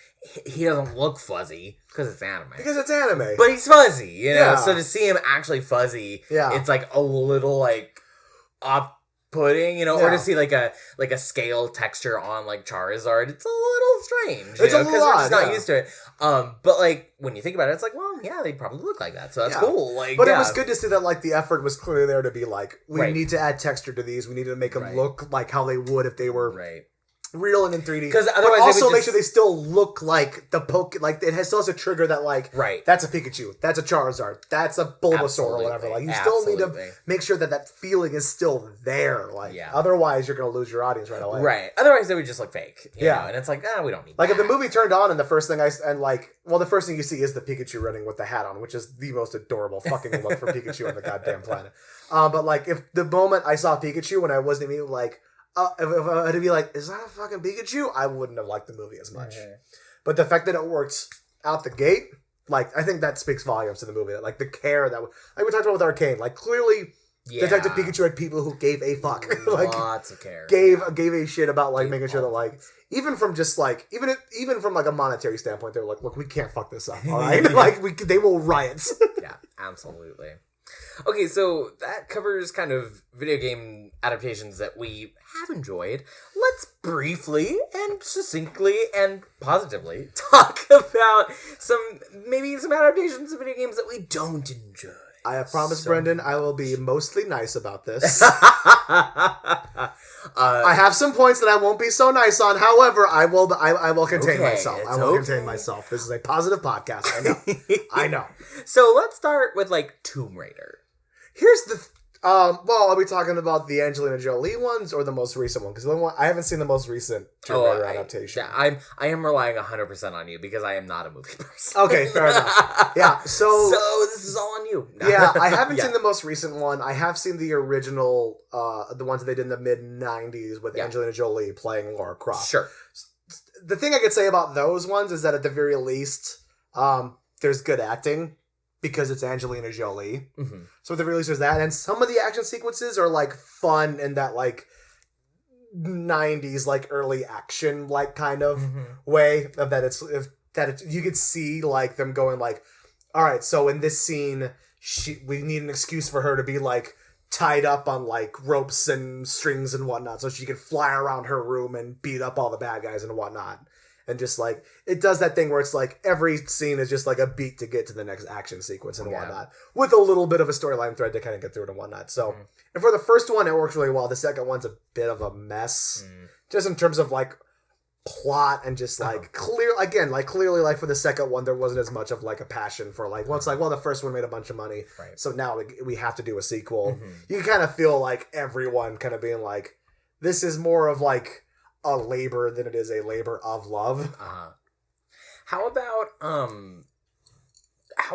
he doesn't look fuzzy because it's anime. But he's fuzzy, you know? So to see him actually fuzzy, it's like a little like off-putting, you know, or to see like a scale texture on like Charizard, it's a little strange. It's a little odd, we're just not used to it. But like when you think about it, it's like, well, yeah, they probably look like that, so that's cool. Like, but it was good to see that like the effort was clearly there to be like, we need to add texture to these. We need to make them look like how they would if they were real and in 3D. Because otherwise, also make sure they still look like the like it still has a trigger that like that's a Pikachu, that's a Charizard, that's a Bulbasaur or whatever. Like you still need to make sure that feeling is still there. Like otherwise, you're gonna lose your audience right away. Right. Otherwise, they would just look fake. You know? And it's like, we don't need. Like if the movie turned on and the first thing the first thing you see is the Pikachu running with the hat on, which is the most adorable fucking look for Pikachu on the goddamn planet. But like if the moment I saw Pikachu when I wasn't even like. If I had to be like, is that a fucking Pikachu? I wouldn't have liked the movie as much. But the fact that it worked out the gate, like, I think that speaks volumes to the movie. Like, the care that... Like, we talked about with Arcane. Like, clearly, Detective Pikachu had people who gave a fuck. Like, lots of care. Gave a shit about, like, making sure that, like... Even from just, like... Even from, like, a monetary standpoint, they were like, look, we can't fuck this up, all right? Like, they will riot. Yeah, absolutely. Okay, so that covers kind of video game adaptations that we have enjoyed. Let's briefly and succinctly and positively talk about some adaptations of video games that we don't enjoy. I have promised Brendan I will be mostly nice about this. I have some points that I won't be so nice on. However, I will contain myself. I will contain myself. This is a positive podcast. I know. I know. So let's start with like Tomb Raider. Here's the are we talking about the Angelina Jolie ones or the most recent one? Because I haven't seen the most recent Tomb Raider adaptation. I am relying 100% on you because I am not a movie person. Okay, fair enough. Yeah, so this is all on you. No. Yeah, I haven't seen the most recent one. I have seen the original, the ones that they did in the mid-90s with Angelina Jolie playing Lara Croft. Sure. The thing I could say about those ones is that at the very least, there's good acting. Because it's Angelina Jolie. Mm-hmm. So at the very least there's that. And some of the action sequences are like fun in that like 90s like early action like kind of way of that it's you could see like them going like, all right, so in this scene we need an excuse for her to be like tied up on like ropes and strings and whatnot so she can fly around her room and beat up all the bad guys and whatnot. And just like, it does that thing where it's like every scene is just like a beat to get to the next action sequence and whatnot. With a little bit of a storyline thread to kind of get through it and whatnot. So, and for the first one, it works really well. The second one's a bit of a mess. Just in terms of like plot and just like clearly like for the second one, there wasn't as much of like a passion for like, well, it's like, well, the first one made a bunch of money. Right. So now we have to do a sequel. You kind of feel like everyone kind of being like, this is more of like, a labor than it is a labor of love. How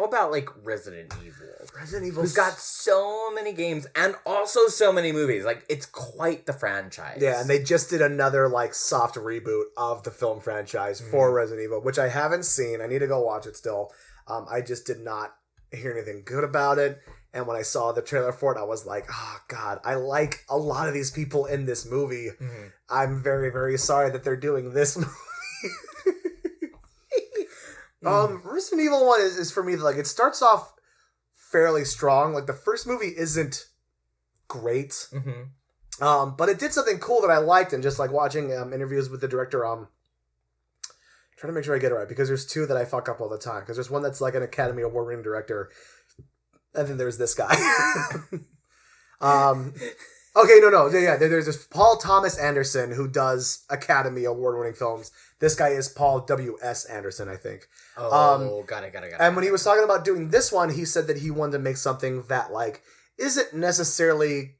about like Resident Evil? Resident Evil, who's got so many games and also so many movies. Like it's quite the franchise. Yeah, and they just did another like soft reboot of the film franchise for Resident Evil, which I haven't seen. I need to go watch it still. I just did not hear anything good about it. And when I saw the trailer for it, I was like, oh, God, I like a lot of these people in this movie. I'm very, very sorry that they're doing this movie. Resident Evil 1 is for me, like, it starts off fairly strong. Like, the first movie isn't great. But it did something cool that I liked. And just, like, watching interviews with the director, trying to make sure I get it right. Because there's two that I fuck up all the time. Because there's one that's, like, an Academy Award-winning director. And then there's this guy. Okay, no. Yeah. There's this Paul Thomas Anderson who does Academy Award-winning films. This guy is Paul W.S. Anderson, I think. Oh, got it. And when he was talking about doing this one, he said that he wanted to make something that, like, isn't necessarily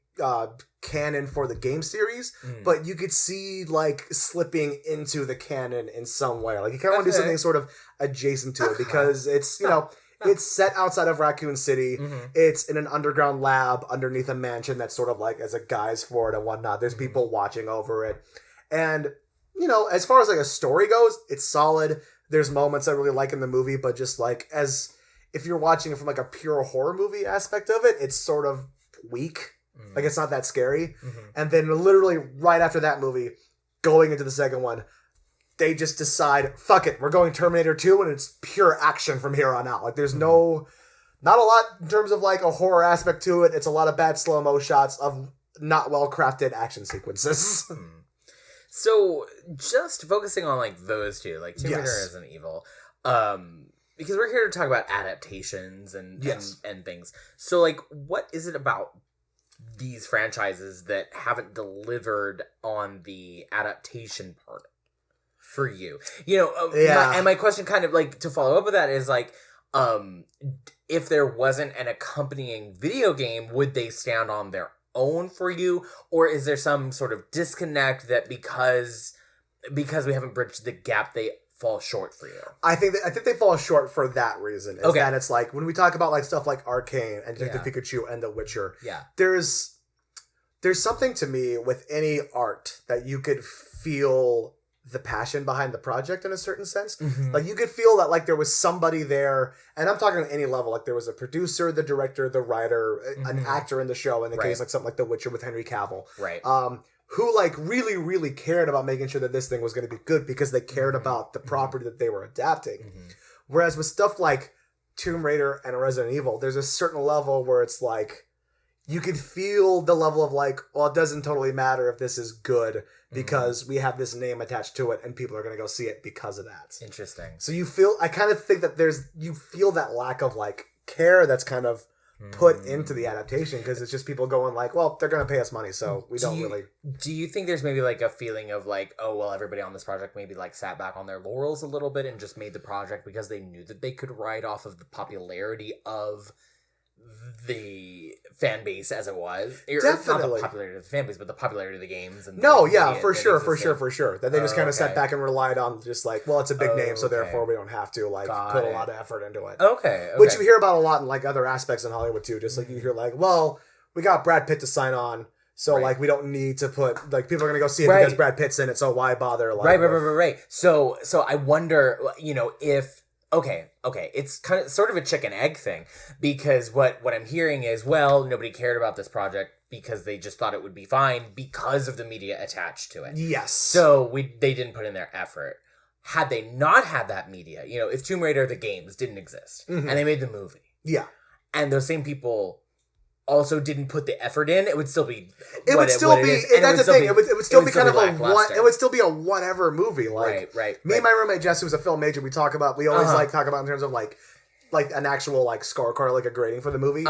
canon for the game series, but you could see, like, slipping into the canon in some way. Like, you kind of want to do something sort of adjacent to it, because it's, you know... It's set outside of Raccoon City. It's in an underground lab underneath a mansion that's sort of like as a guise for it and whatnot. There's people watching over it. And, you know, as far as like a story goes, it's solid. There's moments I really like in the movie, but just like as if you're watching it from like a pure horror movie aspect of it, it's sort of weak. Like it's not that scary. And then literally right after that movie, going into the second one, they just decide, fuck it, we're going Terminator 2, and it's pure action from here on out. Like, there's not a lot in terms of, like, a horror aspect to it. It's a lot of bad slow-mo shots of not well-crafted action sequences. So, just focusing on, like, those two, like, Tomb Raider and Resident Evil, because we're here to talk about adaptations and things. So, like, what is it about these franchises that haven't delivered on the adaptation part? For you, you know, my question kind of like to follow up with that is like, if there wasn't an accompanying video game, would they stand on their own for you, or is there some sort of disconnect that because we haven't bridged the gap, they fall short for you? I think they fall short for that reason. Is that it's like when we talk about like stuff like Arcane and Detective Pikachu and The Witcher, there's something to me with any art that you could feel the passion behind the project in a certain sense. Like you could feel that like there was somebody there, and I'm talking on any level, like there was a producer, the director, the writer, an actor in the show, in the case like something like The Witcher with Henry Cavill. Who like really, really cared about making sure that this thing was going to be good because they cared about the property that they were adapting. Whereas with stuff like Tomb Raider and Resident Evil, there's a certain level where it's like, you can feel the level of like, well, it doesn't totally matter if this is good because we have this name attached to it and people are going to go see it because of that. Interesting. So I kind of think that you feel that lack of like care that's kind of put into the adaptation because it's just people going like, well, they're going to pay us money, so we don't really. Do you think there's maybe like a feeling of like, oh, well, everybody on this project maybe like sat back on their laurels a little bit and just made the project because they knew that they could ride off of the popularity of the fan base as it was? Definitely. Not the popularity of the fan base, but the popularity of the games. And for sure. That they just kind of sat back and relied on just like, well, it's a big name, so therefore we don't have to like put a lot of effort into it. Okay. Which you hear about a lot in like other aspects in Hollywood too. Just like you hear like, well, we got Brad Pitt to sign on, so like we don't need to put like people are gonna go see it because Brad Pitt's in it, so why bother? Like, right. So I wonder, you know, if. Okay. It's kind of sort of a chicken egg thing because what I'm hearing is, well, nobody cared about this project because they just thought it would be fine because of the media attached to it. Yes. So they didn't put in their effort. Had they not had that media, you know, if Tomb Raider the games didn't exist and they made the movie. Yeah. And those same people also didn't put the effort in, it would still be It would still be a whatever movie. Like me and my roommate Jess, who's a film major, we talk about in terms of like an actual like scorecard, like a grading for the movie.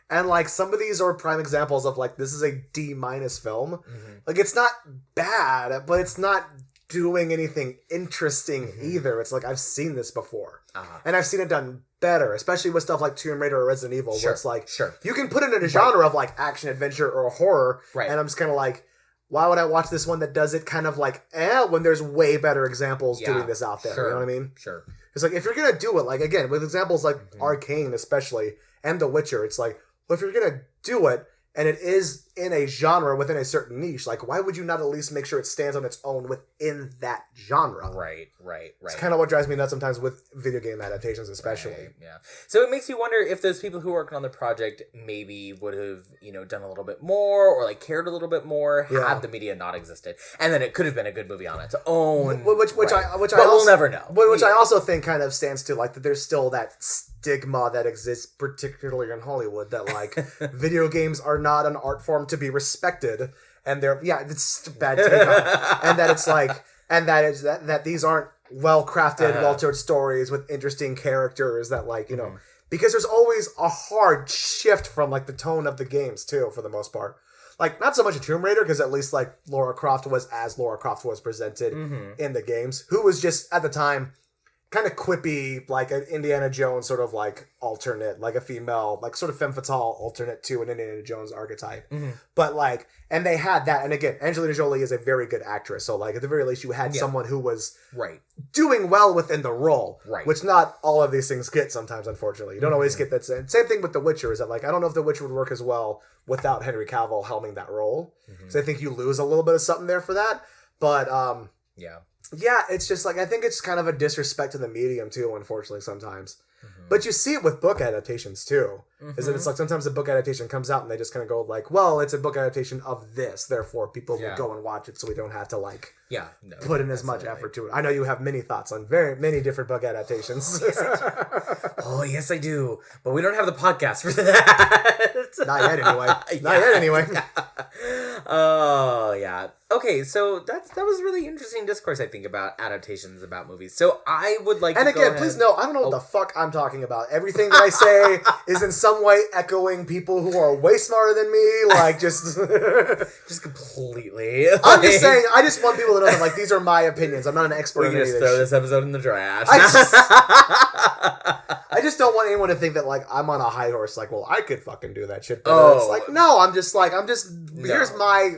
And like some of these are prime examples of like this is a D- film. Like it's not bad, but it's not doing anything interesting either. It's like I've seen this before. And I've seen it done better, especially with stuff like Tomb Raider or Resident Evil, where it's like, you can put it in a genre of like action, adventure, or horror, and I'm just kind of like, why would I watch this one that does it kind of like, when there's way better examples doing this out there, you know what I mean? Sure. It's like, if you're gonna do it, like, again, with examples like Arcane especially, and The Witcher, it's like, well, if you're gonna do it, and it is in a genre within a certain niche, like, why would you not at least make sure it stands on its own within that genre? Right. It's kind of what drives me nuts sometimes with video game adaptations, especially. Right, yeah. So it makes you wonder if those people who worked on the project maybe would have, you know, done a little bit more or like cared a little bit more had the media not existed, and then it could have been a good movie on its own. We'll never know. Which I also think kind of stands to like that. There's still that stigma that exists, particularly in Hollywood, that like video games are not an art form to be respected, and it's a bad take on it. And that it's like, and that is that these aren't well crafted, well told stories with interesting characters that like, you know, because there's always a hard shift from like the tone of the games too, for the most part. like, not so much a Tomb Raider, because at least, like, Lara Croft was as Lara Croft was presented in the games, who was just, at the time, kind of quippy, like an Indiana Jones sort of, like, alternate, like a female, like, sort of femme fatale alternate to an Indiana Jones archetype. But, like, and they had that, and again, Angelina Jolie is a very good actress, so, like, at the very least, you had someone who was doing well within the role, which not all of these things get sometimes, unfortunately. You don't always get that. Same thing with The Witcher, is that, like, I don't know if The Witcher would work as well without Henry Cavill helming that role. So I think you lose a little bit of something there for that. But, yeah, it's just, like, I think it's kind of a disrespect to the medium, too, unfortunately, sometimes. But you see it with book adaptations, too. Is that it's, like, sometimes a book adaptation comes out and they just kind of go, like, well, it's a book adaptation of this, therefore people will go and watch it so we don't have to, like, put in as much effort to it. I know you have many thoughts on very many different book adaptations. Yes, I do. But we don't have the podcast for that. Not yet, anyway. Not yet, anyway. Oh, yeah. Okay, so that was really interesting discourse, I think, about adaptations about movies. So I would like to go ahead. Please know, I don't know what the fuck I'm talking about. Everything that I say is in some way echoing people who are way smarter than me, like, just... just completely. I'm just saying, I just want people to know that, like, these are my opinions. I'm not an expert in any of this. We can just throw this episode in the trash. I just don't want anyone to think that, like, I'm on a high horse, like, well, I could fucking do that shit. But it's like, no, here's my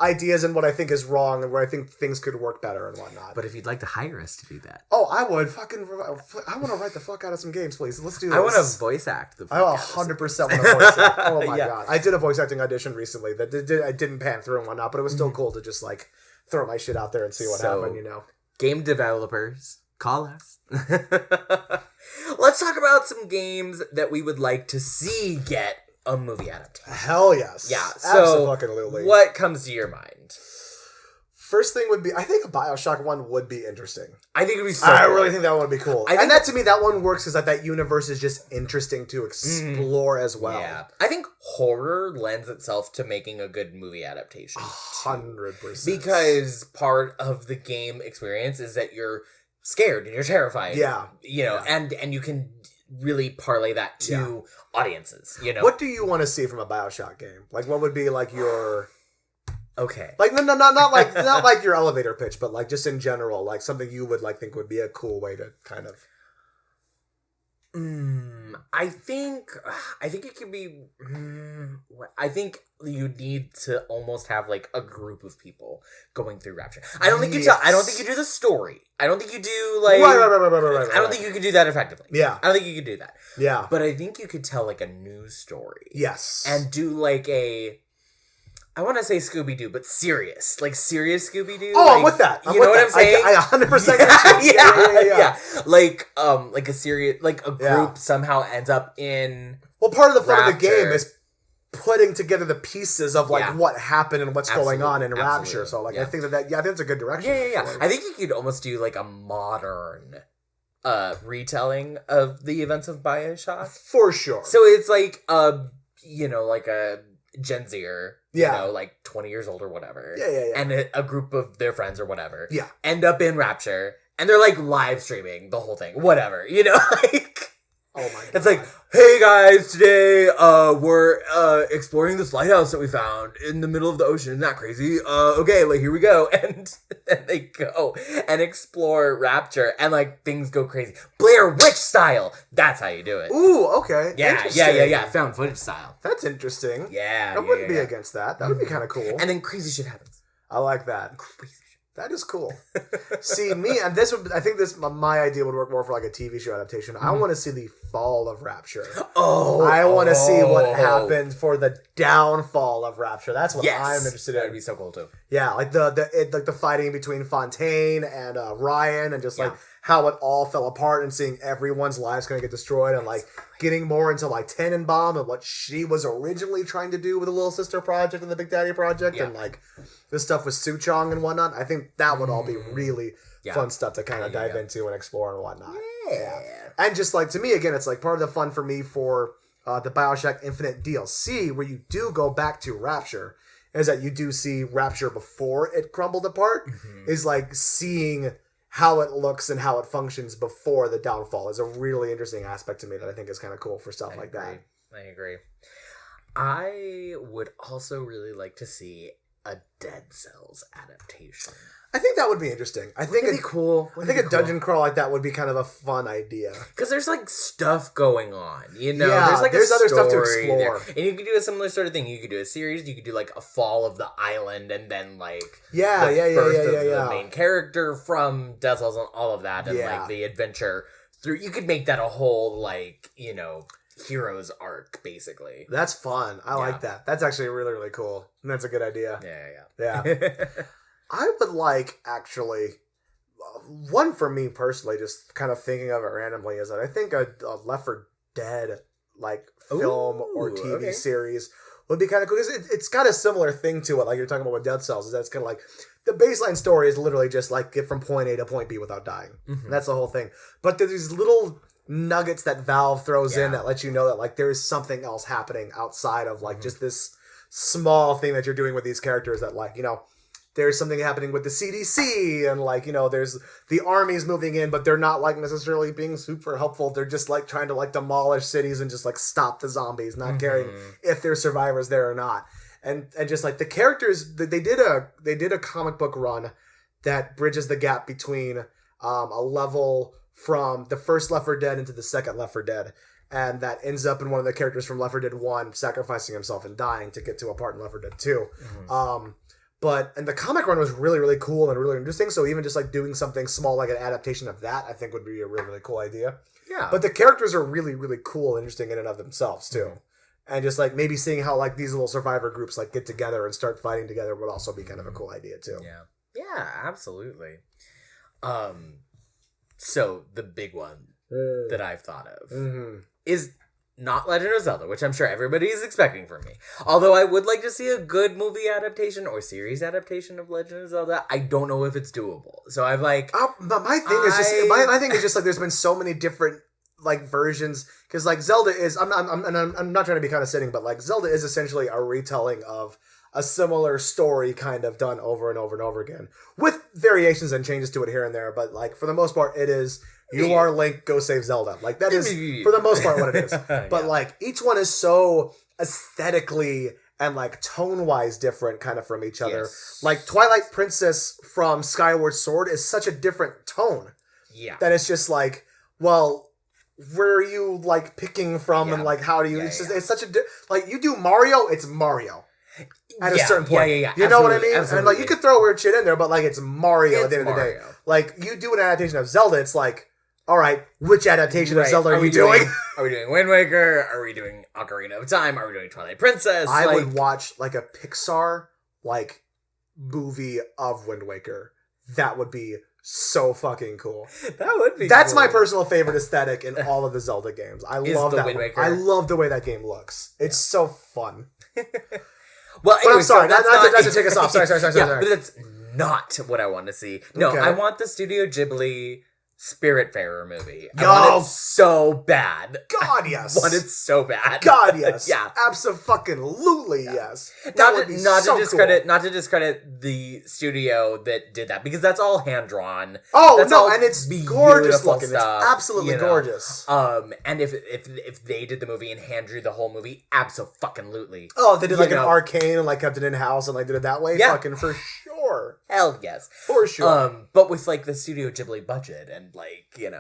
ideas and what I think is wrong and where I think things could work better and whatnot. But if you'd like to hire us to do that. Oh, I would. I want to write the fuck out of some games, please. Let's do this. I want to voice act the fuck I 100% want to voice act. Oh my god. I did a voice acting audition recently that I didn't pan through and whatnot, but it was still cool to just, like, throw my shit out there and see what happened, you know. Game developers, call us. Let's talk about some games that we would like to see get a movie adaptation. Hell yes. Yeah. So, absolutely. What comes to your mind? First thing would be, I think a Bioshock one would be interesting. I think it would be so I cool. really think that one would be cool. And that, to me, that one works because that universe is just interesting to explore as well. Yeah. I think horror lends itself to making a good movie adaptation. 100%. Because part of the game experience is that you're scared and you're terrified. Yeah. You know, and you can really parlay that to audiences, you know. What do you want to see from a Bioshock game? Like, what would be, like, your... Okay. Like, no, not like your elevator pitch, but, like, just in general, like, something you would, like, think would be a cool way to kind of... I think it could be... I think you need to almost have, like, a group of people going through Rapture. I don't think you tell... I don't think you do the story. I don't think you do, like... Right. I don't think you could do that effectively. Yeah. I don't think you could do that. Yeah. But I think you could tell, like, a news story. Yes. And do, like, a... I want to say Scooby-Doo, but serious. Like, serious Scooby-Doo. Oh, like, I'm with that. You know what I'm saying? I 100% get you. Yeah. Like a serious... Like, a group somehow ends up in... Well, part of the fun of the game is putting together the pieces of, like, what happened and what's going on in Rapture. So, like, I think I think that's a good direction. Yeah. I think you could almost do, like, a modern retelling of the events of BioShock. For sure. So it's like, like a Gen Zer, you know, like 20 years old or whatever. Yeah. And a group of their friends or whatever. Yeah. End up in Rapture. And they're, like, live streaming the whole thing. Whatever. You know, like... Oh my god. It's like, hey guys, today we're exploring this lighthouse that we found in the middle of the ocean. Isn't that crazy? Okay, like, here we go. And then they go and explore Rapture and, like, things go crazy. Blair Witch style. That's how you do it. Ooh, okay. Yeah. Found footage style. That's interesting. Yeah. I wouldn't be against that. That would be kind of cool. And then crazy shit happens. I like that. Crazy shit. That is cool. See, me, and I think my idea would work more for, like, a TV show adaptation. I want to see the fall of Rapture. I want to see what happened for the downfall of Rapture. That's what I'm interested in. That'd be so cool too. Yeah, like the fighting between Fontaine and Ryan, and just like how it all fell apart, and seeing everyone's lives gonna get destroyed, and like getting more into like Tenenbaum and what she was originally trying to do with the Little Sister Project and the Big Daddy Project, and like this stuff with Suchong and whatnot. I think that would all be really fun stuff to kind of dive into and explore and whatnot. Yeah. And just like, to me, again, it's like part of the fun for me for the Bioshock Infinite DLC, where you do go back to Rapture, is that you do see Rapture before it crumbled apart, is like seeing how it looks and how it functions before the downfall is a really interesting aspect to me that I think is kind of cool for stuff like that. I agree. I would also really like to see a Dead Cells adaptation. I think that would be interesting. I think it'd be cool. I think a dungeon crawl like that would be kind of a fun idea. Because there's like stuff going on, you know. Yeah, there's other stuff to explore, there. And you could do a similar sort of thing. You could do a series. You could do like a fall of the island, and then like the birth of the main character from Dead Cells and all of that, and like the adventure through. You could make that a whole like hero's arc, basically. That's fun. I like that. That's actually really, really cool. And that's a good idea. Yeah. I would like, actually, one for me personally, just kind of thinking of it randomly, is that I think a Left 4 Dead, like, film or TV series would be kind of cool. Because it's got a similar thing to it, like you're talking about with Dead Cells, is that it's kind of like, the baseline story is literally just, like, get from point A to point B without dying. Mm-hmm. And that's the whole thing. But there's these little nuggets that Valve throws in that let you know that, like, there is something else happening outside of, like, just this small thing that you're doing with these characters that, like, there's something happening with the CDC, and like, there's the armies moving in, but they're not like necessarily being super helpful. They're just like trying to like demolish cities and just like stop the zombies, not caring if there's survivors there or not. And just like the characters, they did a comic book run that bridges the gap between a level from the first Left 4 Dead into the second Left 4 Dead. And that ends up in one of the characters from Left 4 Dead 1 sacrificing himself and dying to get to a part in Left 4 Dead 2. And the comic run was really, really cool and really interesting. So even just like doing something small like an adaptation of that, I think would be a really, really cool idea. Yeah. But the characters are really, really cool and interesting in and of themselves too. And just like maybe seeing how like these little survivor groups like get together and start fighting together would also be kind of a cool idea too. Yeah. Yeah, absolutely. So the big one that I've thought of is not Legend of Zelda, which I'm sure everybody is expecting from me. Although I would like to see a good movie adaptation or series adaptation of Legend of Zelda. I don't know if it's doable. So I've like... but my thing is just... My thing is just like there's been so many different like versions. Because like Zelda is... I'm not trying to be condescending, but like Zelda is essentially a retelling of a similar story kind of done over and over and over again. With variations and changes to it here and there. But like for the most part, it is... You are Link, go save Zelda. Like, that is, for the most part, what it is. But, like, each one is so aesthetically and, like, tone-wise different kind of from each other. Yes. Like, Twilight Princess from Skyward Sword is such a different tone. Yeah. That it's just like, well, where are you, like, picking from and, like, how do you... it's such a... like, you do Mario, it's Mario. At a certain point. You know what I mean? Absolutely. And, like, you could throw weird shit in there, but, like, it's Mario at the end of the day. Like, you do an adaptation of Zelda, it's like... All right, which adaptation of Zelda are we doing? Are we doing Wind Waker? Are we doing Ocarina of Time? Are we doing Twilight Princess? I would watch like a Pixar like movie of Wind Waker. That would be so fucking cool. That would be. That's my personal favorite aesthetic in all of the Zelda games. I love that. Wind Waker. I love the way that game looks. It's so fun. Well, anyway, I'm sorry. Not to take us off. Sorry. Yeah, but that's not what I want to see. No, I want the Studio Ghibli Spiritfarer movie. I want it so bad. God, yes. I want it so bad. God, yes. Yeah. Absolutely, yes. Not to discredit the studio that did that, because that's all hand drawn. Oh, that's and it's gorgeous looking. Stuff, it's absolutely gorgeous. And if they did the movie and hand drew the whole movie, absolutely. Oh, they did like an arcane and like kept it in house and like did it that way. Yeah. Fucking for sure. Hell yes. For sure. But with like the Studio Ghibli budget and like, if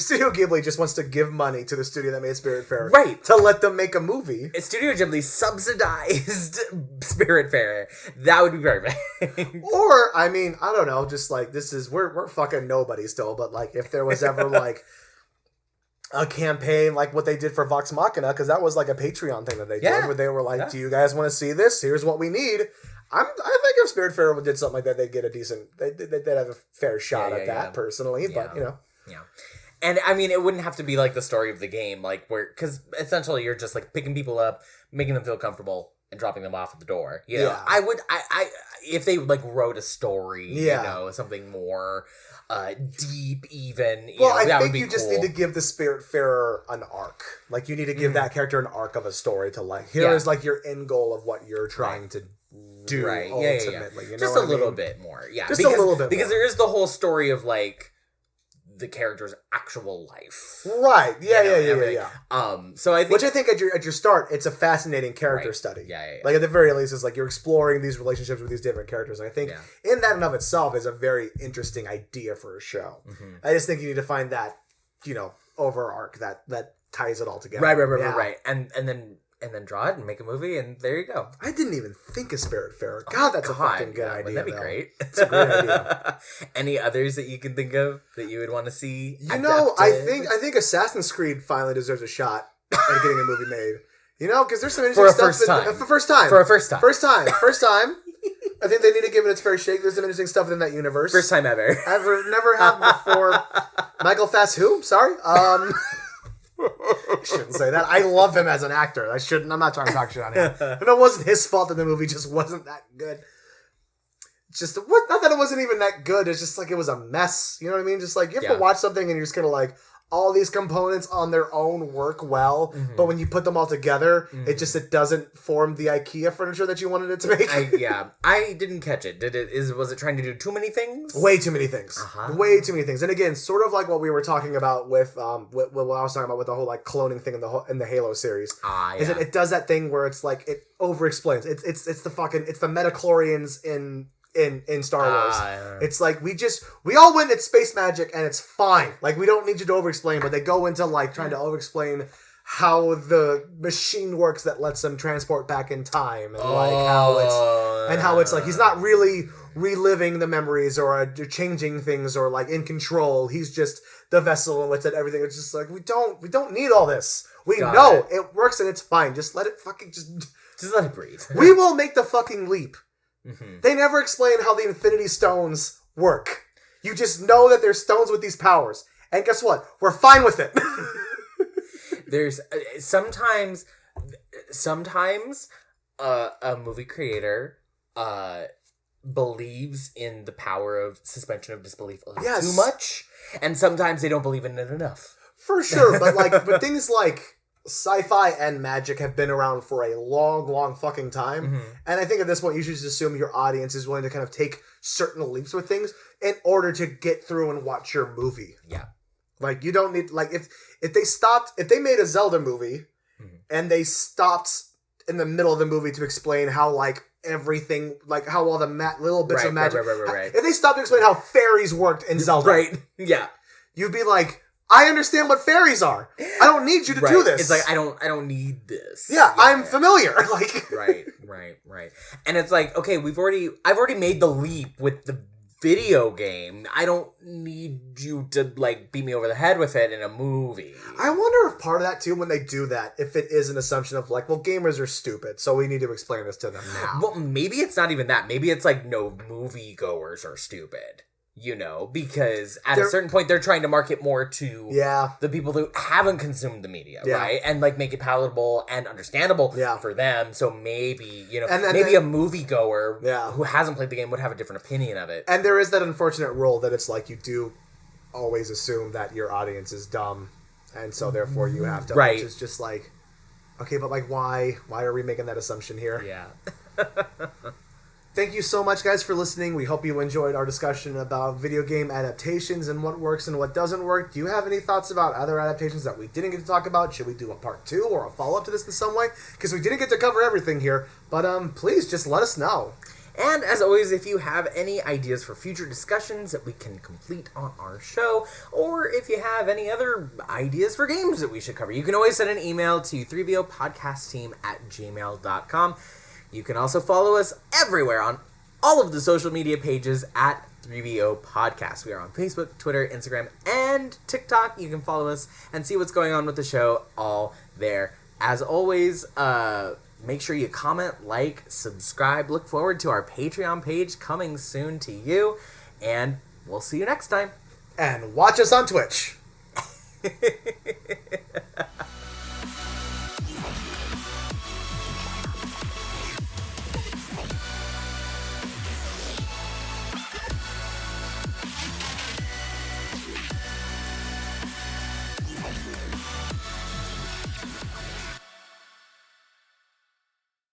Studio Ghibli just wants to give money to the studio that made Spiritfarer, right, to let them make a movie, if Studio Ghibli subsidized Spiritfarer, that would be perfect. Or I mean, I don't know, just like we're fucking nobody still, but like if there was ever like a campaign like what they did for Vox Machina, because that was like a Patreon thing that they did, where they were like, do you guys want to see this? Here's what we need. I think if Spiritfarer did something like that, they'd get a decent... They'd have a fair shot at that, personally, but, Yeah. And, I mean, it wouldn't have to be, like, the story of the game, like, where... Because, essentially, you're just, like, picking people up, making them feel comfortable, and dropping them off at the door. You know? I would... if they, like, wrote a story, something more... deep, even. I think you just need to give the Spiritfarer an arc. Like, you need to give that character an arc of a story to, like, here is, like, your end goal of what you're trying to do, ultimately. You know just a little bit more. Yeah. Just a little bit because more. there is the whole story of, like, the character's actual life. Right. Yeah. So I think... Which I think at your start, it's a fascinating character study. Yeah. Like, at the very least, it's like you're exploring these relationships with these different characters. And I think in that and of itself is a very interesting idea for a show. Mm-hmm. I just think you need to find that, over arc that ties it all together. Right. And then draw it and make a movie, and there you go. I didn't even think of Spiritfarer. God, that's a fucking good idea. Wouldn't that be great? It's a great idea. Any others that you can think of that you would want to see? I think Assassin's Creed finally deserves a shot at getting a movie made. Because there's some interesting stuff. For first time. First time. I think they need to give it its fair shake. There's some interesting stuff within that universe. First time ever. Never happened before. Michael Fass, who? Sorry. I shouldn't say that. I love him as an actor. I'm not trying to talk shit on him. And it wasn't his fault that the movie just wasn't that good. Not that it wasn't even that good. It's just like it was a mess. You know what I mean? Just like you have to watch something and you're just kind of like, all these components on their own work well, but when you put them all together, it doesn't form the IKEA furniture that you wanted it to make. I didn't catch it. Was it trying to do too many things? Way too many things. Way too many things. And again, sort of like what we were talking about with what I was talking about with the whole like cloning thing in the Halo series. Is that it does that thing where it's like it over explains. It's the metachlorians in Star Wars. It's like we all went at space magic and it's fine. Like we don't need you to over explain, but they go into like trying to over explain how the machine works that lets them transport back in time and how it's like he's not really reliving the memories or changing things or like in control. He's just the vessel in which that everything. It's just like we don't need all this. We know it works and it's fine. Just let it fucking just let it breathe. We will make the fucking leap. Mm-hmm. They never explain how the Infinity Stones work. You just know that there's stones with these powers. And guess what? We're fine with it. There's sometimes a movie creator believes in the power of suspension of disbelief a little too much. And sometimes they don't believe in it enough. For sure. But things like sci-fi and magic have been around for a long fucking time. Mm-hmm. And I think at this point you should just assume your audience is willing to kind of take certain leaps with things in order to get through and watch your movie. Yeah. Like you don't need if they made a Zelda movie and they stopped in the middle of the movie to explain how like everything, like how all the little bits of magic. Right. If they stopped to explain how fairies worked in Zelda. Right. Yeah. You'd be like, I understand what fairies are. I don't need you to do this. It's like I don't need this. Yeah, I'm familiar. Like Right. And it's like, okay, I've already made the leap with the video game. I don't need you to like beat me over the head with it in a movie. I wonder if part of that too, when they do that, if it is an assumption of like, well, gamers are stupid, so we need to explain this to them now. Well, maybe it's not even that. Maybe it's like, no, moviegoers are stupid. Because at a certain point, they're trying to market more to the people who haven't consumed the media, right? And, like, make it palatable and understandable for them. So maybe, maybe a moviegoer who hasn't played the game would have a different opinion of it. And there is that unfortunate rule that it's like you do always assume that your audience is dumb. And so, therefore, you have to, which is just like, okay, but, like, why? Why are we making that assumption here? Yeah. Thank you so much, guys, for listening. We hope you enjoyed our discussion about video game adaptations and what works and what doesn't work. Do you have any thoughts about other adaptations that we didn't get to talk about? Should we do a part 2 or a follow-up to this in some way? Because we didn't get to cover everything here. But please, just let us know. And as always, if you have any ideas for future discussions that we can complete on our show, or if you have any other ideas for games that we should cover, you can always send an email to 3VOpodcastteam@gmail.com. You can also follow us everywhere on all of the social media pages at 3VO Podcast. We are on Facebook, Twitter, Instagram, and TikTok. You can follow us and see what's going on with the show all there. As always, make sure you comment, like, subscribe. Look forward to our Patreon page coming soon to you. And we'll see you next time. And watch us on Twitch.